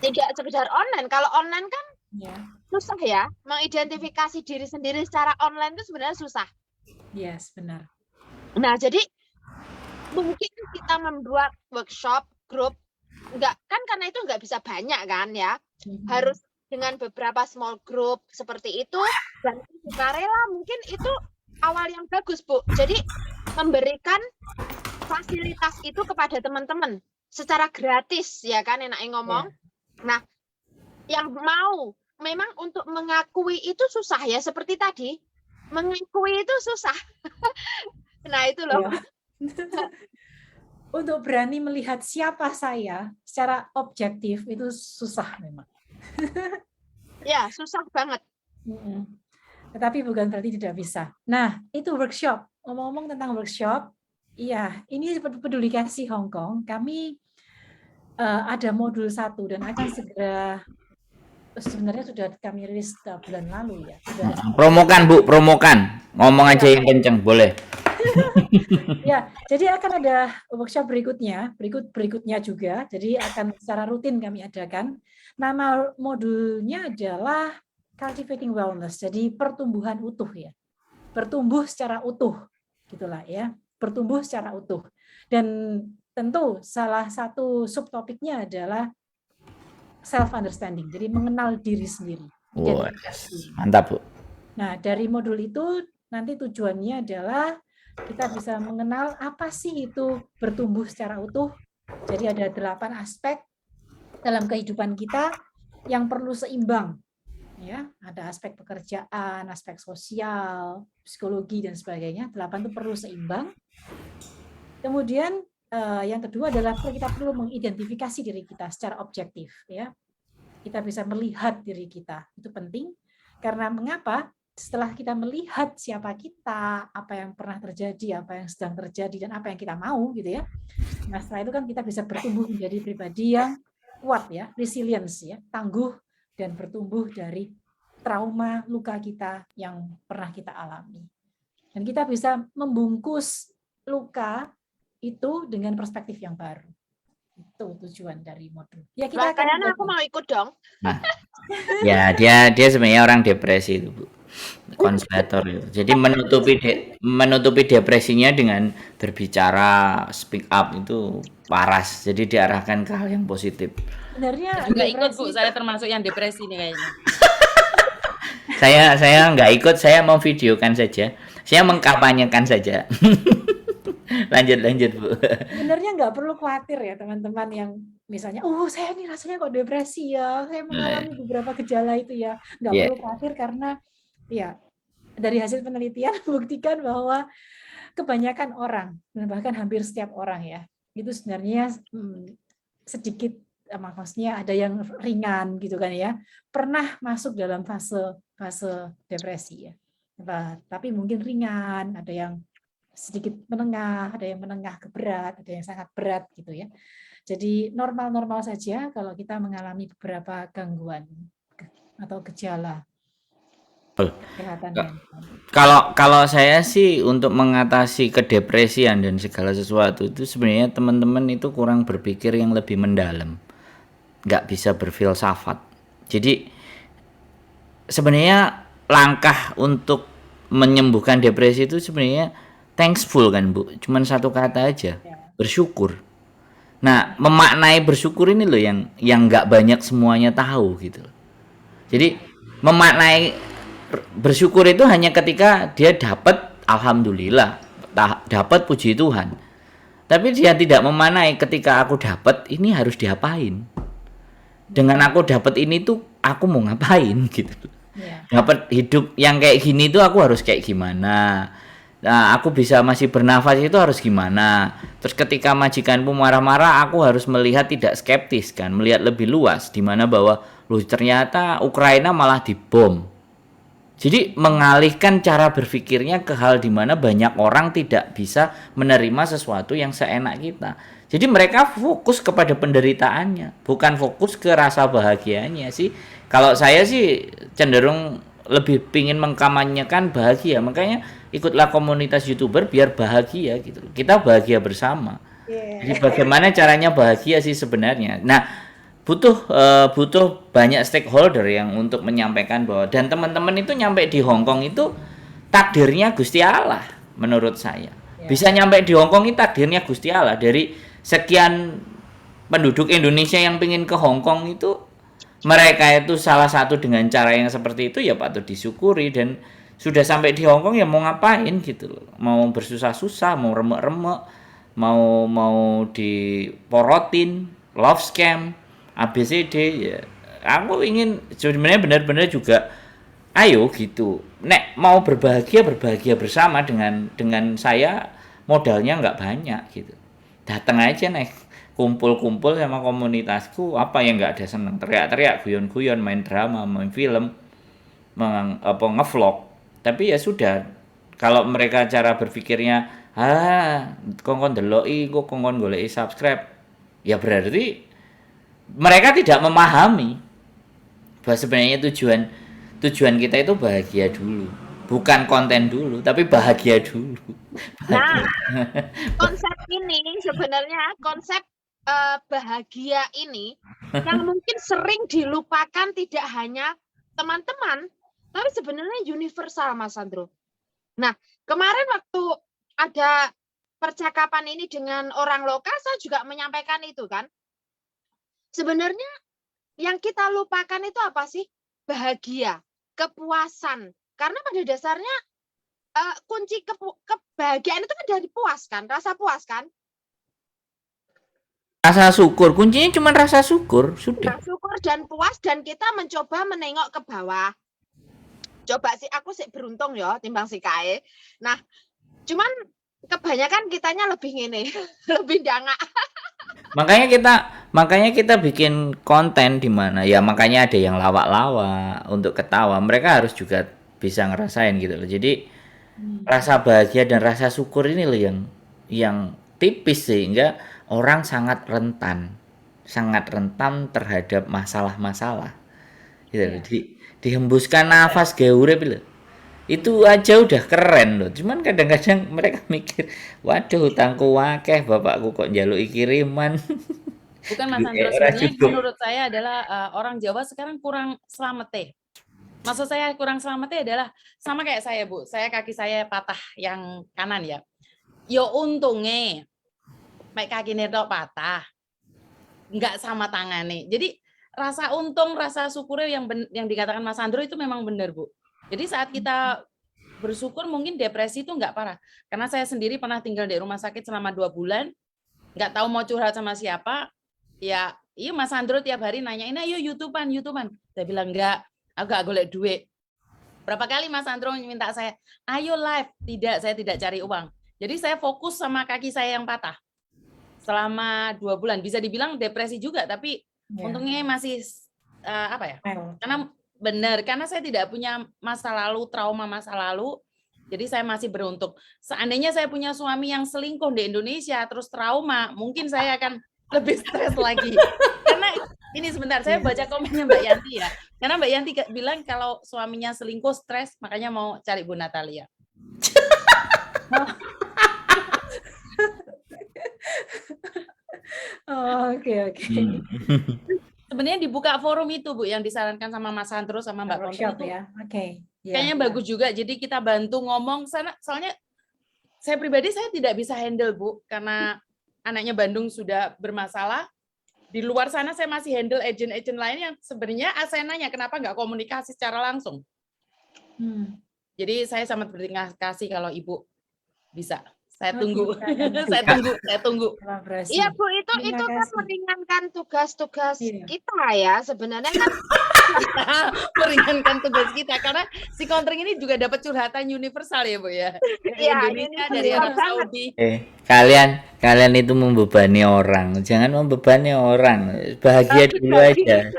tidak sekedar online. Kalau online kan susah ya, mengidentifikasi diri sendiri secara online itu sebenarnya susah. Yes, benar. Nah, jadi mungkin kita membuat workshop grup, karena itu nggak bisa banyak kan ya, harus dengan beberapa small group seperti itu, dan sukarela, mungkin itu awal yang bagus, Bu. Jadi memberikan fasilitas itu kepada teman-teman secara gratis, ya kan, enaknya ngomong. Nah, yang mau memang untuk mengakui itu susah ya, seperti tadi, mengakui itu susah. Nah, itu loh. Untuk berani melihat siapa saya secara objektif itu susah memang. Ya, susah banget. tetapi bukan berarti tidak bisa. Nah, itu workshop. Ngomong-ngomong tentang workshop, iya, ini Peduli Kasih Hong Kong, kami ada modul 1 dan akan segera, sebenarnya sudah kami rilis bulan lalu ya. Promokan Bu, promokan. Ngomong aja yang kenceng, boleh. Ya, jadi akan ada workshop berikutnya juga. Jadi akan secara rutin kami adakan. Nama modulnya adalah Cultivating Wellness. Jadi pertumbuhan utuh ya. Bertumbuh secara utuh, gitulah ya. Bertumbuh secara utuh. Dan tentu salah satu subtopiknya adalah self understanding. Jadi mengenal diri sendiri. Wah, mantap Bu. Nah, dari modul itu nanti tujuannya adalah kita bisa mengenal apa sih itu bertumbuh secara utuh. Jadi ada 8 aspek dalam kehidupan kita yang perlu seimbang. Ya, ada aspek pekerjaan, aspek sosial, psikologi dan sebagainya. 8 itu perlu seimbang. Kemudian yang kedua adalah kita perlu mengidentifikasi diri kita secara objektif ya. Kita bisa melihat diri kita. Itu penting karena mengapa? Setelah kita melihat siapa kita, apa yang pernah terjadi, apa yang sedang terjadi, dan apa yang kita mau gitu ya. Nah, setelah itu kan kita bisa bertumbuh menjadi pribadi yang kuat ya, resilience ya, tangguh dan bertumbuh dari trauma luka kita yang pernah kita alami. Dan kita bisa membungkus luka itu dengan perspektif yang baru. Itu tujuan dari modul. Ya kita kayaknya aku mau ikut dong. Nah, ya dia sebenarnya orang depresi itu Bu. Konslator itu. Jadi menutupi depresinya dengan berbicara, speak up itu paras. Jadi diarahkan ke hal yang positif. Sebenarnya juga ikut Bu, saya termasuk yang depresi nih kayaknya. Saya nggak ikut, saya mau videokan saja. Saya mengkampanyekan saja. lanjut Bu. Sebenarnya nggak perlu khawatir ya teman-teman yang misalnya, saya ini rasanya kok depresi ya, saya mengalami beberapa gejala itu ya. Nggak perlu khawatir karena ya dari hasil penelitian membuktikan bahwa kebanyakan orang dan bahkan hampir setiap orang ya itu sebenarnya sedikit maksudnya ada yang ringan gitu kan ya, pernah masuk dalam fase depresi ya. Tapi mungkin ringan, ada yang sedikit menengah, ada yang menengah ke berat, ada yang sangat berat gitu ya. Jadi normal-normal saja kalau kita mengalami beberapa gangguan atau gejala. Kalau saya sih untuk mengatasi kedepresian dan segala sesuatu itu sebenarnya teman-teman itu kurang berpikir yang lebih mendalam, nggak bisa berfilsafat. Jadi sebenarnya langkah untuk menyembuhkan depresi itu sebenarnya thankful kan Bu, cuman satu kata aja, bersyukur. Nah, memaknai bersyukur ini loh yang nggak banyak semuanya tahu gitu. Jadi memaknai bersyukur itu hanya ketika dia dapat alhamdulillah, dapat puji Tuhan. Tapi dia tidak memaknai ketika aku dapat ini harus diapain. Dengan aku dapat ini tuh aku mau ngapain gitu. Dapat hidup yang kayak gini tuh aku harus kayak gimana. Nah, aku bisa masih bernafas itu harus gimana. Terus ketika majikanku marah-marah, aku harus melihat tidak skeptis kan, melihat lebih luas di mana bahwa loh ternyata Ukraina malah dibom. Jadi mengalihkan cara berpikirnya ke hal di mana banyak orang tidak bisa menerima sesuatu yang seenak kita. Jadi mereka fokus kepada penderitaannya, bukan fokus ke rasa bahagianya sih. Kalau saya sih cenderung lebih pingin mengkampanyekan bahagia, makanya ikutlah komunitas YouTuber biar bahagia gitu. Kita bahagia bersama. Jadi bagaimana caranya bahagia sih sebenarnya. Nah, butuh banyak stakeholder yang untuk menyampaikan bahwa dan teman-teman itu nyampe di Hong Kong itu takdirnya Gusti Allah menurut saya. Bisa nyampe di Hong Kong itu takdirnya Gusti Allah. Dari sekian penduduk Indonesia yang pingin ke Hong Kong itu mereka itu salah satu dengan cara yang seperti itu ya patut disyukuri, dan sudah sampai di Hong Kong ya mau ngapain gitu loh. Mau bersusah-susah, mau remek-remek, mau diporotin, love scam, ABCD ya. Aku ingin sebenarnya benar-benar juga ayo gitu. Nek mau berbahagia bersama dengan saya, modalnya nggak banyak gitu. Datang aja nek kumpul-kumpul sama komunitasku, apa yang nggak ada seneng, teriak-teriak, guyon-guyon, main drama, main film, ngevlog, Tapi ya sudah, kalau mereka cara berpikirnya, kongkon deloki, kok kongkon goleki subscribe, ya berarti mereka tidak memahami bahwa sebenarnya tujuan kita itu bahagia dulu, bukan konten dulu, tapi bahagia dulu. Nah, konsep ini sebenarnya konsep bahagia ini yang mungkin sering dilupakan tidak hanya teman-teman, tapi sebenarnya universal, Mas Sandro. Nah, kemarin waktu ada percakapan ini dengan orang lokal, saya juga menyampaikan itu kan. Sebenarnya yang kita lupakan itu apa sih? Bahagia, kepuasan. Karena pada dasarnya kunci kebahagiaan itu kan dari puas kan, rasa puas kan? Rasa syukur, kuncinya cuma rasa syukur, sudah. Rasa syukur dan puas, dan kita mencoba menengok ke bawah. Coba sih, aku sih beruntung ya timbang si Kae. Nah, cuman kebanyakan kitanya lebih ngene, lebih dangak. Makanya kita bikin konten di mana ya, makanya ada yang lawak-lawak untuk ketawa. Mereka harus juga bisa ngerasain gitu loh. Jadi rasa bahagia dan rasa syukur ini loh yang tipis, sehingga orang sangat rentan terhadap masalah-masalah. Gitu loh. Dihembuskan nafas gawe urip lho. Itu aja udah keren loh. Cuman kadang-kadang mereka mikir, waduh utangku akeh, bapakku kok njaluki kiriman. Bukan Mas Sandro, sebenarnya menurut saya adalah orang Jawa sekarang kurang selamat. Maksud saya kurang selamatnya adalah sama kayak saya, Bu. Saya kaki saya patah yang kanan ya. Yo untungnya kaki tok patah. Enggak sama tangannya. Jadi rasa untung, rasa syukurnya yang dikatakan Mas Sandro itu memang benar, Bu. Jadi saat kita bersyukur mungkin depresi itu enggak parah. Karena saya sendiri pernah tinggal di rumah sakit selama 2 bulan, enggak tahu mau curhat sama siapa. Ya, iya Mas Sandro tiap hari nanyain, ayo YouTubean. Saya bilang enggak, aku enggak golek duit. Berapa kali Mas Sandro minta saya, ayo live. Tidak, saya tidak cari uang. Jadi saya fokus sama kaki saya yang patah. Selama 2 bulan. Bisa dibilang depresi juga, tapi untungnya masih karena saya tidak punya masa lalu, trauma masa lalu, jadi saya masih beruntung. Seandainya saya punya suami yang selingkuh di Indonesia terus trauma, mungkin saya akan lebih stres lagi. Karena ini sebentar, saya baca komennya Mbak Yanti ya. Karena Mbak Yanti bilang kalau suaminya selingkuh stres, makanya mau cari Bu Natalia. Oke. Sebenarnya dibuka forum itu Bu yang disarankan sama Mas Sandro sama Mbak Workshop itu. ya. Oke. Kayaknya bagus juga. Jadi kita bantu ngomong sana. Soalnya saya pribadi saya tidak bisa handle Bu karena anaknya Bandung sudah bermasalah. Di luar sana saya masih handle agent-agent lain yang sebenarnya saya nanya kenapa nggak komunikasi secara langsung. Jadi saya sangat berterima kasih kalau Ibu bisa. Saya tunggu. Saya tunggu. Iya Bu, itu kan meringankan tugas-tugas kita ya sebenarnya kan. Meringankan tugas kita karena si Contring ini juga dapat curhatan universal ya Bu ya. Iya, Indonesia dari Arab Saudi. Kalian itu membebani orang, jangan membebani orang. Bahagia dulu aja.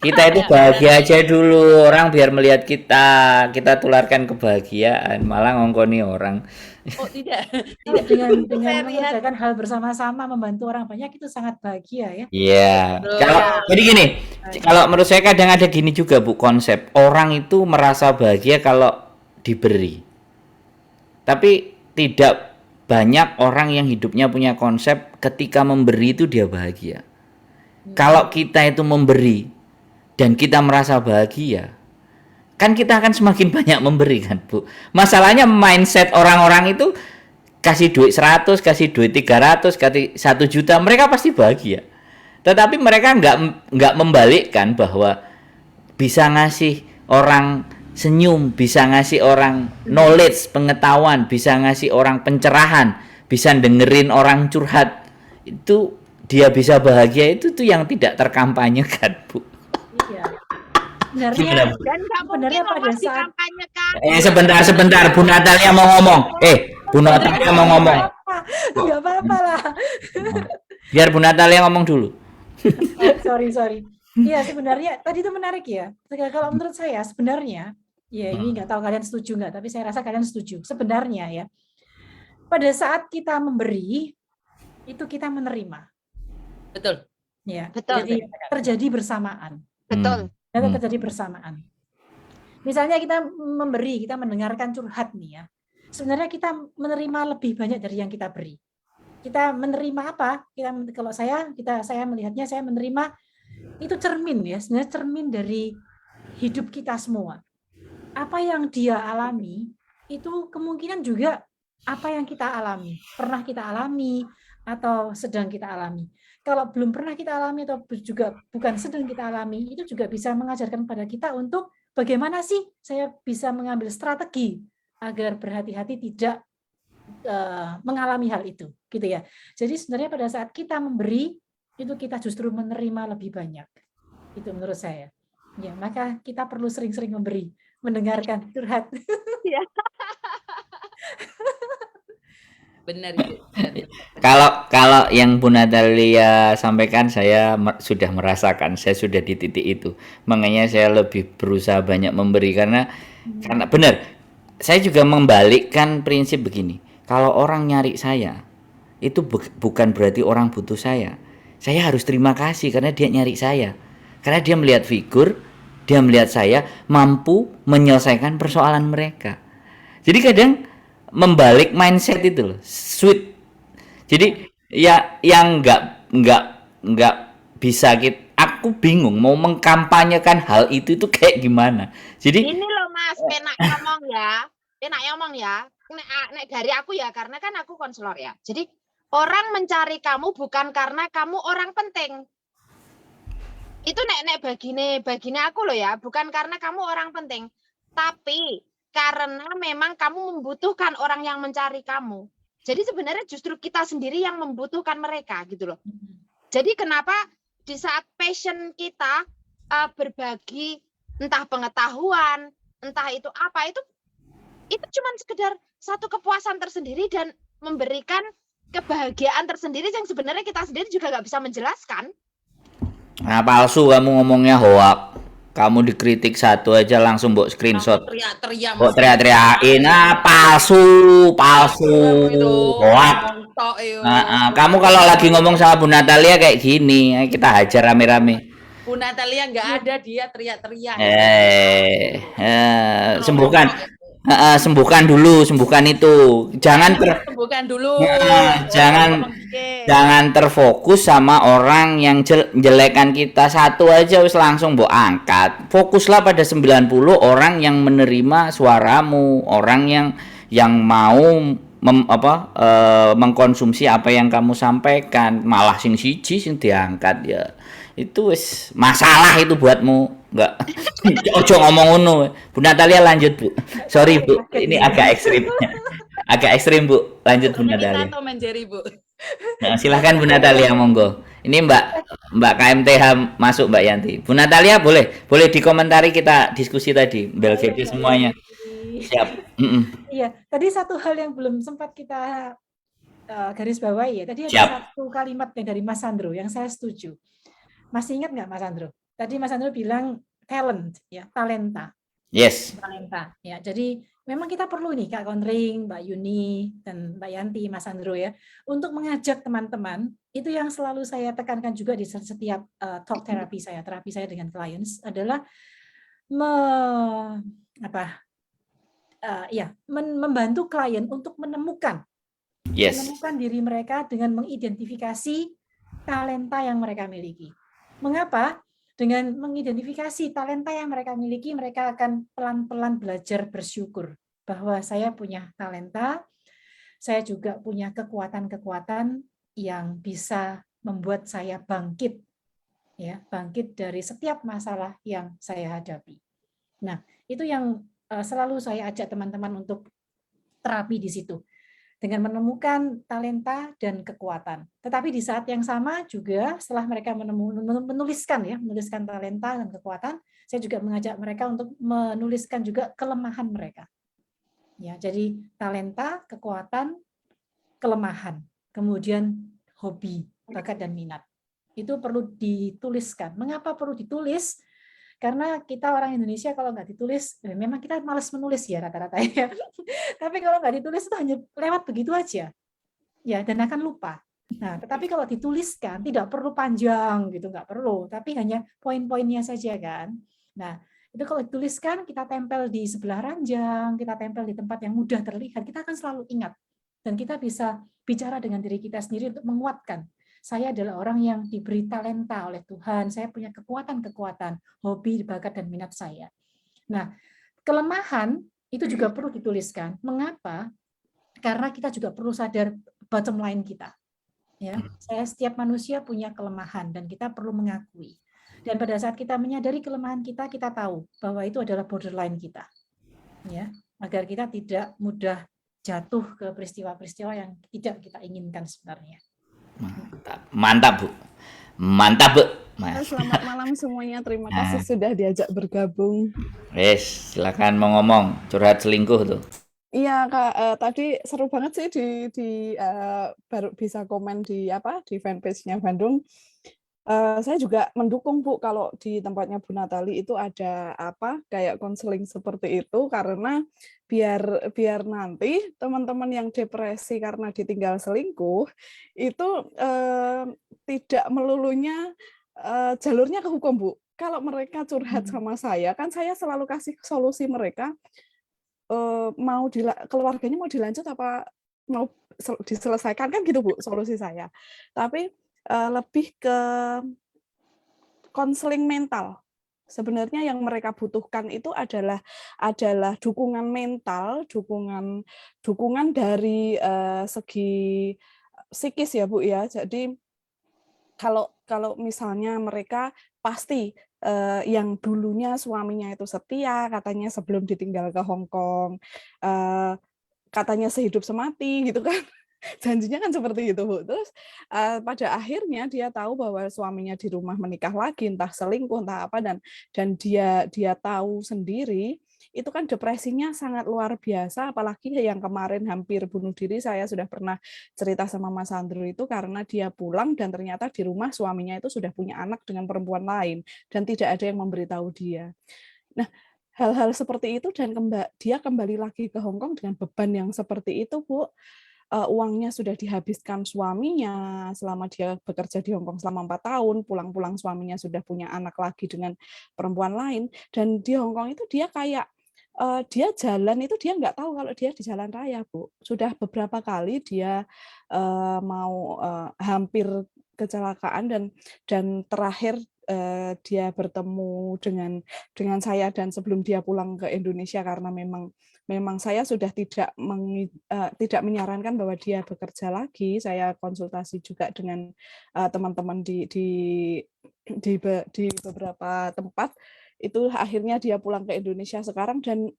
Kita itu bahagia aja dulu, orang biar melihat kita tularkan kebahagiaan, malah ngongkoni orang. Oh tidak. Dengan mengerjakan hal bersama-sama, membantu orang banyak itu sangat bahagia ya. Iya. Jadi gini, kalau menurut saya kadang ada gini juga Bu, konsep orang itu merasa bahagia kalau diberi. Tapi tidak banyak orang yang hidupnya punya konsep ketika memberi itu dia bahagia. Kalau kita itu memberi dan kita merasa bahagia, kan kita akan semakin banyak memberi kan Bu. Masalahnya mindset orang-orang itu kasih duit 100, kasih duit 300, kasih 1 juta, mereka pasti bahagia. Tetapi mereka nggak membalikkan bahwa bisa ngasih orang senyum, bisa ngasih orang knowledge, pengetahuan, bisa ngasih orang pencerahan, bisa dengerin orang curhat. Itu dia bisa bahagia, itu tuh yang tidak terkampanyekan Bu. Sebenarnya dan nggak mungkin pada saat dikampanyekan. Sebentar, Bu Natalia mau ngomong. Bu Natalia mau ngomong. Nggak apa-apa lah. Biar Bu Natalia ngomong dulu. Sorry. Iya sebenarnya tadi itu menarik ya. Kalau menurut saya sebenarnya Ya, ini nggak tahu kalian setuju nggak, tapi saya rasa kalian setuju. Sebenarnya ya, pada saat kita memberi, itu kita menerima. Betul. Ya, Betul. jadi terjadi bersamaan. Betul. Dan terjadi bersamaan. Misalnya kita memberi, kita mendengarkan curhat nih ya. Sebenarnya kita menerima lebih banyak dari yang kita beri. Kita menerima apa? Kalau saya melihatnya, saya menerima itu cermin ya, sebenarnya cermin dari hidup kita semua. Apa yang dia alami itu kemungkinan juga apa yang kita alami, pernah kita alami atau sedang kita alami. Kalau belum pernah kita alami atau juga bukan sedang kita alami, itu juga bisa mengajarkan pada kita untuk bagaimana sih saya bisa mengambil strategi agar berhati-hati tidak mengalami hal itu, gitu ya. Jadi sebenarnya pada saat kita memberi, itu kita justru menerima lebih banyak. Itu menurut saya. Ya, maka kita perlu sering-sering memberi, mendengarkan curhat. Iya. Benar Ibu. Kalau yang Bu Natalia sampaikan saya sudah merasakan, saya sudah di titik itu. Makanya saya lebih berusaha banyak memberi karena benar. Saya juga membalikkan prinsip begini. Kalau orang nyari saya, itu bukan berarti orang butuh saya. Saya harus terima kasih karena dia nyari saya. Karena dia melihat figur, dia melihat saya mampu menyelesaikan persoalan mereka. Jadi kadang membalik mindset itu loh, sweet. Jadi ya yang nggak bisa aku bingung mau mengkampanyekan hal itu kayak gimana. Jadi ini loh Mas, penak ngomong ya. Nek dari aku ya, karena kan aku konselor ya. Jadi orang mencari kamu bukan karena kamu orang penting. Itu nek bagine aku loh ya, bukan karena kamu orang penting, tapi karena memang kamu membutuhkan orang yang mencari kamu. Jadi sebenarnya justru kita sendiri yang membutuhkan mereka gitu loh. Jadi kenapa di saat passion kita berbagi entah pengetahuan, entah itu apa, itu cuma sekedar satu kepuasan tersendiri dan memberikan kebahagiaan tersendiri yang sebenarnya kita sendiri juga nggak bisa menjelaskan. Nah, palsu kamu ngomongnya hoak. Kamu dikritik satu aja langsung mbok screenshot. Teriak-teriak. Mbok teriak-teriakin, palsu, hoak. Kamu kalau lagi ngomong sama Bu Natalia kayak gini, kita hajar rame-rame. Bu Natalia nggak ada, dia teriak-teriak. Sembuhkan. Sembuhkan dulu, sembuhkan itu. Sembuhkan dulu. Jangan terfokus sama orang yang jelekan kita. Satu aja wis langsung mbok angkat. Fokuslah pada 90 orang yang menerima suaramu, orang yang mau mengkonsumsi apa yang kamu sampaikan. Malah sing siji sing diangkat ya. Itu wis masalah itu buatmu. Enggak. Ojo ngomong ngono. Bu Natalia lanjut, Bu. Sorry, Bu. Ini agak ekstrim. Agak ekstrim, Bu. Lanjut Bu Natalia. Nah, silahkan Bu Natalia, monggo. Ini Mbak KMTH masuk, Mbak Yanti. Bu Natalia boleh dikomentari, kita diskusi tadi. Bel GP semuanya. Siap. Iya, tadi satu hal yang belum sempat kita garis bawahi ya. Tadi ada satu kalimat dari Mas Sandro yang saya setuju. Masih ingat nggak Mas Sandro? Tadi Mas Sandro bilang talent, ya, talenta. Yes. Talenta, ya. Jadi memang kita perlu nih Kak Konring, Mbak Yuni, dan Mbak Yanti, Mas Sandro ya, untuk mengajak teman-teman. Itu yang selalu saya tekankan juga di setiap talk terapi saya dengan clients adalah membantu klien untuk menemukan diri mereka dengan mengidentifikasi talenta yang mereka miliki. Mengapa? Dengan mengidentifikasi talenta yang mereka miliki, mereka akan pelan-pelan belajar bersyukur bahwa saya punya talenta, saya juga punya kekuatan-kekuatan yang bisa membuat saya bangkit, ya, bangkit dari setiap masalah yang saya hadapi. Nah, itu yang selalu saya ajak teman-teman untuk terapi di situ. Dengan menemukan talenta dan kekuatan. Tetapi di saat yang sama juga setelah mereka menuliskan talenta dan kekuatan, saya juga mengajak mereka untuk menuliskan juga kelemahan mereka. Ya, jadi talenta, kekuatan, kelemahan, kemudian hobi, bakat dan minat. Itu perlu dituliskan. Mengapa perlu ditulis? Karena kita orang Indonesia kalau nggak ditulis, memang kita malas menulis ya rata-rata ya. Tapi kalau nggak ditulis itu hanya lewat begitu aja, ya, dan akan lupa. Nah, tetapi kalau dituliskan tidak perlu panjang gitu, nggak perlu, tapi hanya poin-poinnya saja kan. Nah, itu kalau dituliskan kita tempel di sebelah ranjang, kita tempel di tempat yang mudah terlihat, kita akan selalu ingat. Dan kita bisa bicara dengan diri kita sendiri untuk menguatkan. Saya adalah orang yang diberi talenta oleh Tuhan, saya punya kekuatan-kekuatan, hobi, bakat, dan minat saya. Nah, kelemahan itu juga perlu dituliskan. Mengapa? Karena kita juga perlu sadar bottom line kita. Ya, setiap manusia punya kelemahan dan kita perlu mengakui. Dan pada saat kita menyadari kelemahan kita, kita tahu bahwa itu adalah borderline kita. Ya, agar kita tidak mudah jatuh ke peristiwa-peristiwa yang tidak kita inginkan sebenarnya. Mantap, Bu. Mantap, Bu. Selamat malam semuanya. Terima kasih sudah diajak bergabung. Silakan mau ngomong. Curhat selingkuh tuh. Iya, Kak. Tadi seru banget sih baru bisa komen di fanpage-nya Bandung. Saya juga mendukung, Bu, kalau di tempatnya Bu Natali itu ada kayak konseling seperti itu, karena biar nanti teman-teman yang depresi karena ditinggal selingkuh itu tidak melulunya jalurnya ke hukum, Bu. Kalau mereka curhat sama saya, kan saya selalu kasih solusi mereka, keluarganya mau dilanjut apa mau diselesaikan, kan gitu, Bu, solusi saya. Tapi lebih ke konseling mental. Sebenarnya yang mereka butuhkan itu adalah dukungan mental, dukungan dari segi psikis ya, Bu, ya. Jadi kalau misalnya mereka pasti yang dulunya suaminya itu setia, katanya sebelum ditinggal ke Hong Kong, katanya sehidup semati gitu kan. Janjinya kan seperti itu, Bu. Terus pada akhirnya dia tahu bahwa suaminya di rumah menikah lagi, entah selingkuh, entah apa, dan dia tahu sendiri, itu kan depresinya sangat luar biasa. Apalagi yang kemarin hampir bunuh diri, saya sudah pernah cerita sama Mas Andrew itu, karena dia pulang dan ternyata di rumah suaminya itu sudah punya anak dengan perempuan lain dan tidak ada yang memberitahu dia. Nah, hal-hal seperti itu, dan dia kembali lagi ke Hong Kong dengan beban yang seperti itu, Bu. Uangnya sudah dihabiskan suaminya selama dia bekerja di Hong Kong selama 4 tahun, pulang-pulang suaminya sudah punya anak lagi dengan perempuan lain, dan di Hong Kong itu dia kayak dia jalan itu dia nggak tahu kalau dia di jalan raya, Bu. Sudah beberapa kali dia mau hampir kecelakaan, dan terakhir dia bertemu dengan saya, dan sebelum dia pulang ke Indonesia, karena memang saya sudah tidak menyarankan bahwa dia bekerja lagi. Saya konsultasi juga dengan teman-teman di beberapa tempat. Itu akhirnya dia pulang ke Indonesia sekarang, dan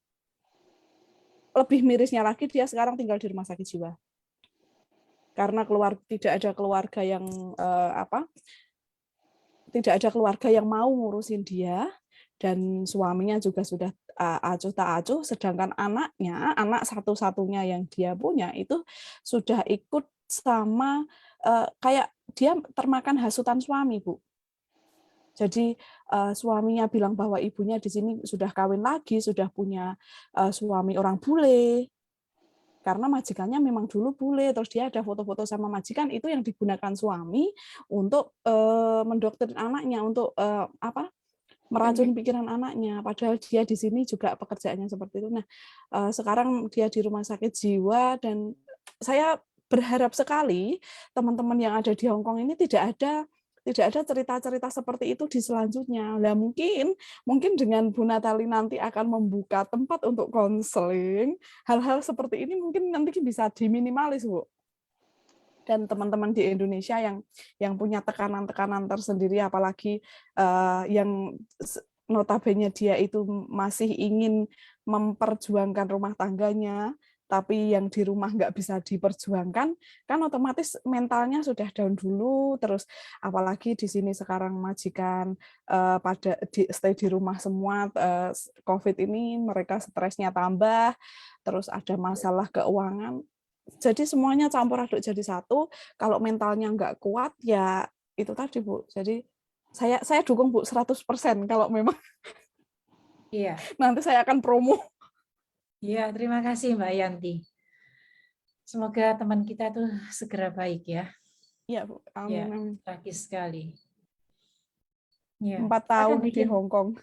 lebih mirisnya lagi dia sekarang tinggal di rumah sakit jiwa. Karena tidak ada keluarga yang tidak ada keluarga yang mau ngurusin dia, dan suaminya juga sudah acuh tak acuh, sedangkan anak satu-satunya yang dia punya itu sudah ikut sama kayak dia termakan hasutan suami, Bu. Jadi suaminya bilang bahwa ibunya di sini sudah kawin lagi, sudah punya suami orang bule. Karena majikannya memang dulu bule, terus dia ada foto-foto sama majikan, itu yang digunakan suami untuk mendoktrin anaknya, untuk meracuni pikiran anaknya. Padahal dia di sini juga pekerjaannya seperti itu. Nah, sekarang dia di rumah sakit jiwa, dan saya berharap sekali teman-teman yang ada di Hong Kong ini tidak ada cerita-cerita seperti itu di selanjutnya. Nah, mungkin dengan Bu Natali nanti akan membuka tempat untuk konseling, hal-hal seperti ini mungkin nanti bisa diminimalis, Bu. Dan teman-teman di Indonesia yang punya tekanan-tekanan tersendiri, apalagi yang notabene dia itu masih ingin memperjuangkan rumah tangganya, tapi yang di rumah nggak bisa diperjuangkan, kan otomatis mentalnya sudah down dulu. Terus apalagi di sini sekarang majikan stay di rumah semua, COVID ini mereka stresnya tambah, terus ada masalah keuangan. Jadi semuanya campur aduk jadi satu. Kalau mentalnya nggak kuat, ya itu tadi, Bu. Jadi Saya dukung Bu 100% kalau memang Iya, nanti saya akan promo. iya, terima kasih Mbak Yanti. Semoga teman kita tuh segera baik ya. Iya Bu, Ya, amin, amin. tragis sekali. Ya, 4 akan tahun di bikin. Hong Kong.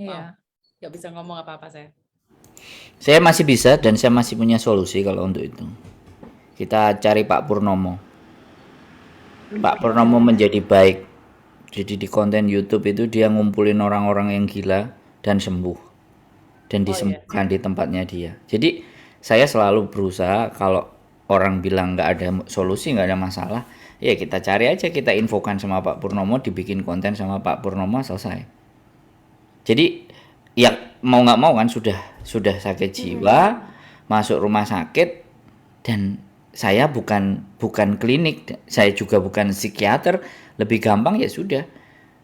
Iya. Nggak bisa ngomong apa-apa saya. Saya masih bisa dan saya masih punya solusi kalau untuk itu. Kita cari Pak Purnomo. Pak Purnomo menjadi baik. Jadi di konten YouTube itu dia ngumpulin orang-orang yang gila dan sembuh. Dan disembuhkan di tempatnya dia. Jadi saya selalu berusaha kalau orang bilang nggak ada solusi, nggak ada masalah, ya kita cari aja, kita infokan sama Pak Purnomo, dibikin konten sama Pak Purnomo, selesai. Jadi ya mau nggak mau kan sudah sakit jiwa, masuk rumah sakit, dan saya bukan klinik, saya juga bukan psikiater, lebih gampang ya sudah.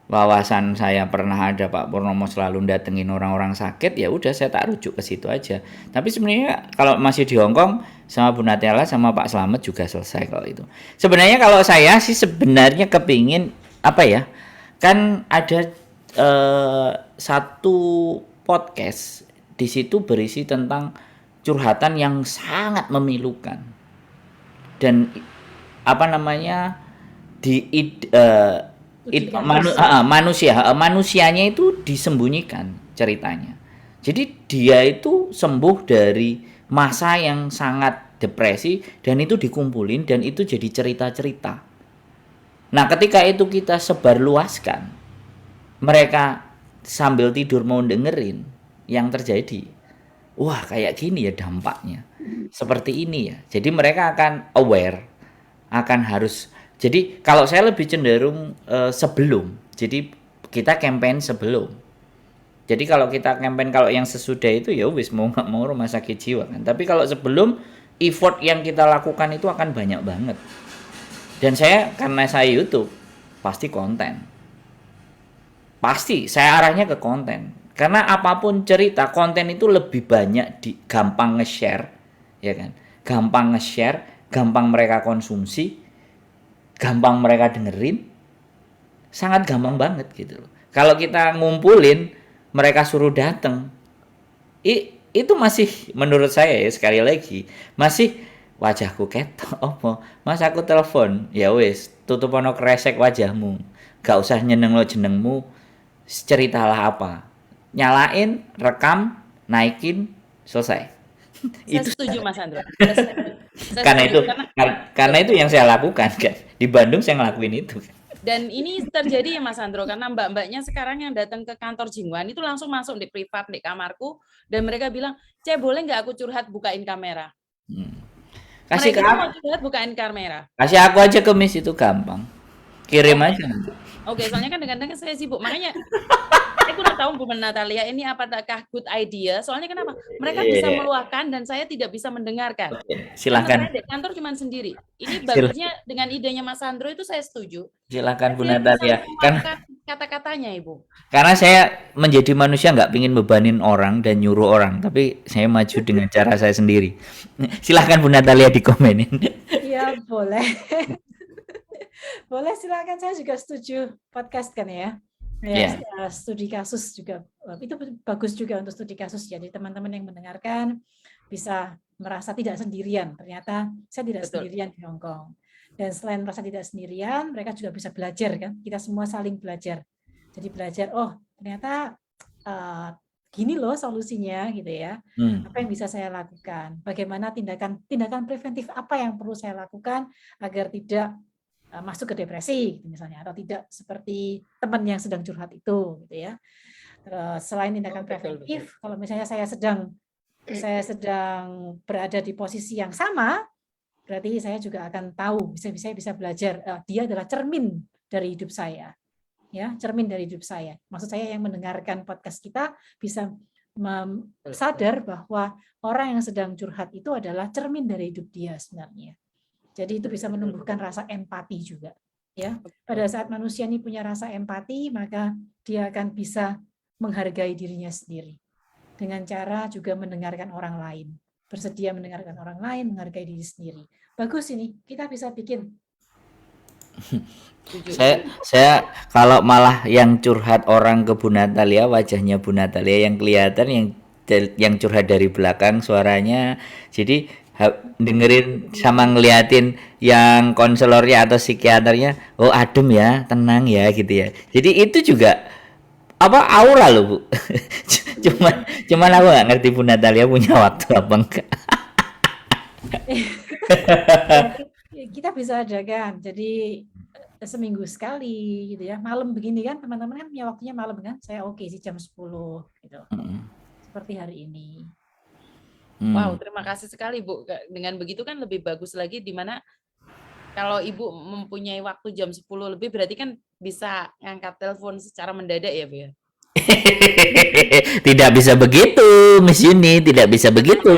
Wawasan saya pernah ada Pak Purnomo selalu datengin orang-orang sakit, ya udah saya tak rujuk ke situ aja. Tapi sebenarnya kalau masih di Hong Kong sama Bu Natella sama Pak Slamet juga selesai kalau itu. Sebenarnya kalau saya sih sebenarnya kepingin apa ya? Kan ada satu podcast di situ berisi tentang curhatan yang sangat memilukan. Dan apa namanya manusianya itu disembunyikan ceritanya. Jadi dia itu sembuh dari masa yang sangat depresi dan itu dikumpulin dan itu jadi cerita-cerita. Nah, ketika itu kita sebarluaskan, mereka sambil tidur mau dengerin yang terjadi. Wah, kayak gini ya dampaknya. Seperti ini ya. Jadi mereka akan aware, akan harus. Jadi kalau saya lebih cenderung sebelum. Jadi kita campaign sebelum. Jadi kalau kita campaign kalau yang sesudah itu ya wis mau nggak mau rumah sakit jiwa kan. Tapi kalau sebelum, effort yang kita lakukan itu akan banyak banget. Dan karena saya YouTube pasti konten. Pasti saya arahnya ke konten. Karena apapun cerita, konten itu lebih banyak gampang nge-share, ya kan? Gampang nge-share, gampang mereka konsumsi, gampang mereka dengerin, sangat gampang banget gitu loh. Kalau kita ngumpulin, mereka suruh dateng, itu masih menurut saya ya sekali lagi, masih wajahku ketok apa? Mas aku telepon, ya wis, tutup ono kresek wajahmu. Gak usah nyeneng lo jenengmu, ceritalah apa. Nyalain, rekam, naikin, selesai. Saya setuju Mas Andro. Karena itu yang saya lakukan kan. Di Bandung saya ngelakuin itu. Dan ini terjadi ya Mas Andro karena mbak-mbaknya sekarang yang datang ke kantor Jingwan itu langsung masuk di privat di kamarku dan mereka bilang, "Cek boleh nggak aku curhat bukain kamera?" Kasih mereka mau curhat bukain kamera. Kasih aku aja ke Miss itu gampang. Kirim aja nanti. Oke, soalnya kan dengan saya sibuk. Makanya aku udah tahu Bu Natalia ini apakah good idea? Soalnya kenapa? Mereka bisa meluahkan dan saya tidak bisa mendengarkan. Silakan. Karena saya di kantor cuma sendiri. Ini bagusnya dengan idenya Mas Andro itu saya setuju. Silakan Bu Natalia. Kan kata-katanya Ibu. Karena saya menjadi manusia nggak pingin bebanin orang dan nyuruh orang, tapi saya maju dengan cara saya sendiri. Silakan Bu Natalia dikomenin. Iya, boleh. Boleh, silakan, saya juga setuju podcast kan ya. Ya, studi kasus juga itu bagus juga untuk studi kasus. Jadi teman-teman yang mendengarkan bisa merasa tidak sendirian. Ternyata saya tidak sendirian di Hong Kong. Dan selain merasa tidak sendirian, mereka juga bisa belajar kan. Kita semua saling belajar. Jadi belajar, oh ternyata gini loh solusinya gitu ya. Apa yang bisa saya lakukan? Bagaimana tindakan preventif apa yang perlu saya lakukan agar tidak masuk ke depresi gitu misalnya, atau tidak seperti teman yang sedang curhat itu gitu ya. Selain tindakan preventif, kalau misalnya saya sedang berada di posisi yang sama, berarti saya juga akan tahu, bisa belajar, dia adalah cermin dari hidup saya. Ya, cermin dari hidup saya. Maksud saya yang mendengarkan podcast kita bisa sadar bahwa orang yang sedang curhat itu adalah cermin dari hidup dia sebenarnya. Jadi itu bisa menumbuhkan rasa empati juga. Ya, pada saat manusia ini punya rasa empati, maka dia akan bisa menghargai dirinya sendiri dengan cara juga mendengarkan orang lain, bersedia mendengarkan orang lain, menghargai diri sendiri. Bagus ini, kita bisa bikin Saya kalau malah yang curhat orang ke Bu Natalia, wajahnya Bu Natalia yang kelihatan, yang curhat dari belakang suaranya. Jadi dengerin sama ngeliatin yang konselornya atau psikiaternya, oh adem ya, tenang ya gitu ya. Jadi itu juga apa aura loh Bu. cuman aku nggak ngerti Bu Natalia punya waktu apa enggak. Ya, kita bisa adakan. Jadi seminggu sekali gitu ya. Malam begini kan teman-teman kan punya waktunya malam kan. Saya oke sih jam 10 gitu. Seperti hari ini. Wow, terima kasih sekali Bu. Dengan begitu kan lebih bagus lagi di mana kalau Ibu mempunyai waktu jam 10 lebih berarti kan bisa ngangkat telepon secara mendadak ya Bu ya. Tidak bisa begitu, Miss Yuni, tidak bisa begitu.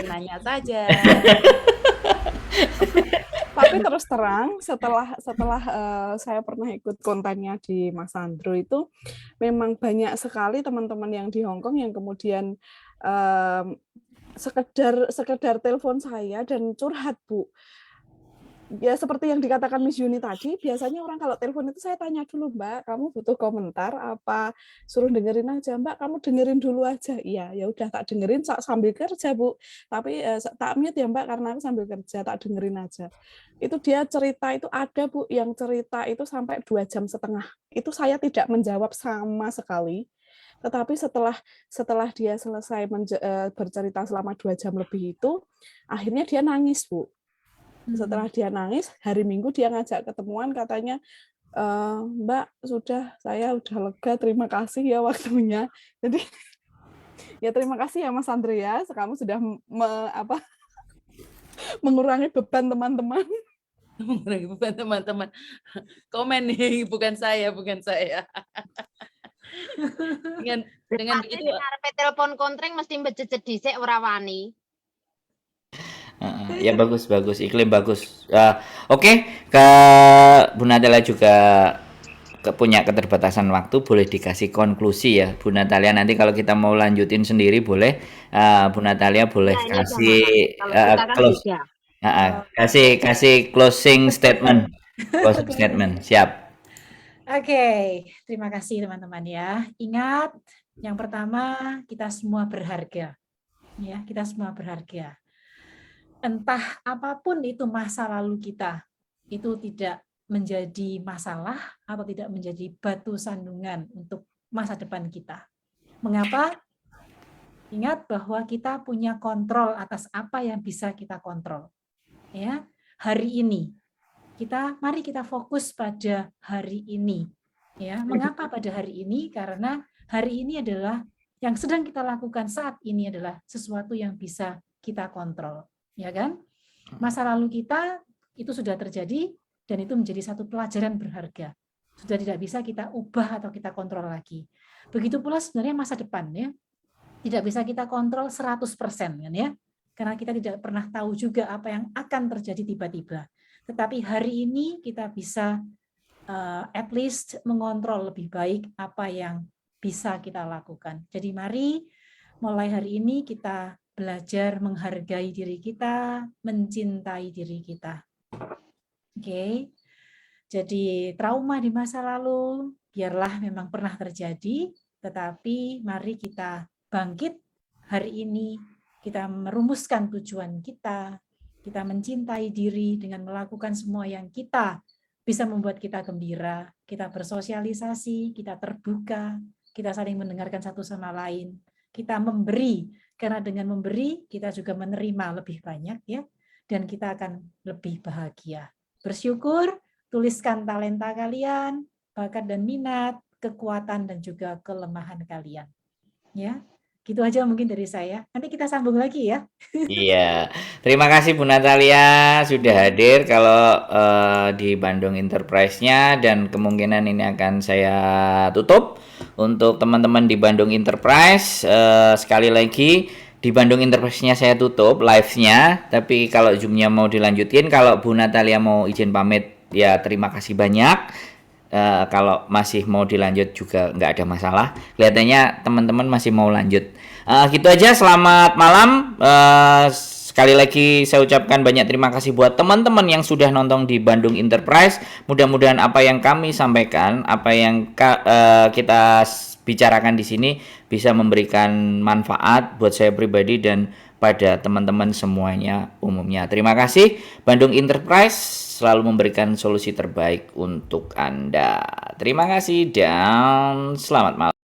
Nanya saja. Tapi terus terang setelah saya pernah ikut kontennya di Mas Andro itu memang banyak sekali teman-teman yang di Hong Kong yang kemudian sekedar telepon saya dan curhat Bu. Ya seperti yang dikatakan Miss Yuni tadi, biasanya orang kalau telepon itu saya tanya dulu, Mbak, kamu butuh komentar apa suruh dengerin aja, Mbak, kamu dengerin dulu aja. Iya, ya udah tak dengerin sambil kerja, Bu. Tapi tak mute ya, Mbak, karena aku sambil kerja, tak dengerin aja. Itu dia cerita itu ada, Bu, yang cerita itu sampai 2,5 jam. Itu saya tidak menjawab sama sekali. Tetapi setelah dia selesai bercerita selama 2 jam lebih itu, akhirnya dia nangis, Bu. Setelah dia nangis, hari Minggu dia ngajak ketemuan, katanya, Mbak, saya udah lega, terima kasih ya waktunya. Jadi, ya terima kasih ya Mas Andreas, kamu sudah mengurangi beban teman-teman. Mengurangi beban teman-teman. Komen nih, bukan saya. dengan begitu telepon kontreng mesti becet dhisik ora wani. Ya bagus iklim bagus. Oke, ke Bu Natalia juga punya keterbatasan waktu, boleh dikasih konklusi ya Bu Natalia. Nanti kalau kita mau lanjutin sendiri boleh, Bu Natalia boleh kasih kasih closing statement. Closing statement, siap. Oke, terima kasih teman-teman ya. Ingat, yang pertama kita semua berharga. Ya, kita semua berharga. Entah apapun itu masa lalu kita, itu tidak menjadi masalah atau tidak menjadi batu sandungan untuk masa depan kita. Mengapa? Ingat bahwa kita punya kontrol atas apa yang bisa kita kontrol. Ya, hari ini mari kita fokus pada hari ini. Ya, mengapa pada hari ini? Karena hari ini adalah yang sedang kita lakukan saat ini adalah sesuatu yang bisa kita kontrol. Ya kan? Masa lalu kita itu sudah terjadi dan itu menjadi satu pelajaran berharga. Sudah tidak bisa kita ubah atau kita kontrol lagi. Begitu pula sebenarnya masa depan ya. Tidak bisa kita kontrol 100% kan ya. Karena kita tidak pernah tahu juga apa yang akan terjadi tiba-tiba. Tetapi hari ini kita bisa at least mengontrol lebih baik apa yang bisa kita lakukan. Jadi mari mulai hari ini kita belajar menghargai diri kita, mencintai diri kita. Oke. Jadi trauma di masa lalu biarlah memang pernah terjadi, tetapi mari kita bangkit hari ini, kita merumuskan tujuan kita mencintai diri dengan melakukan semua yang kita bisa membuat kita gembira, kita bersosialisasi, kita terbuka, kita saling mendengarkan satu sama lain, kita memberi. Karena dengan memberi, kita juga menerima lebih banyak ya, dan kita akan lebih bahagia. Bersyukur, tuliskan talenta kalian, bakat dan minat, kekuatan dan juga kelemahan kalian. Ya, gitu aja mungkin dari saya. Nanti kita sambung lagi ya. Iya, terima kasih Bu Natalia sudah hadir kalau di Bandung Enterprise-nya, dan kemungkinan ini akan saya tutup. Untuk teman-teman di Bandung Enterprise, sekali lagi di Bandung Enterprise-nya saya tutup live-nya, tapi kalau Zoom-nya mau dilanjutin, kalau Bu Natalia mau izin pamit ya terima kasih banyak. Kalau masih mau dilanjut juga nggak ada masalah. Kelihatannya teman-teman masih mau lanjut. Gitu aja, selamat malam. sekali lagi saya ucapkan banyak terima kasih buat teman-teman yang sudah nonton di Bandung Enterprise. Mudah-mudahan apa yang kami sampaikan, apa yang kita bicarakan di sini bisa memberikan manfaat buat saya pribadi dan pada teman-teman semuanya umumnya. Terima kasih. Bandung Enterprise selalu memberikan solusi terbaik untuk Anda. Terima kasih dan selamat malam.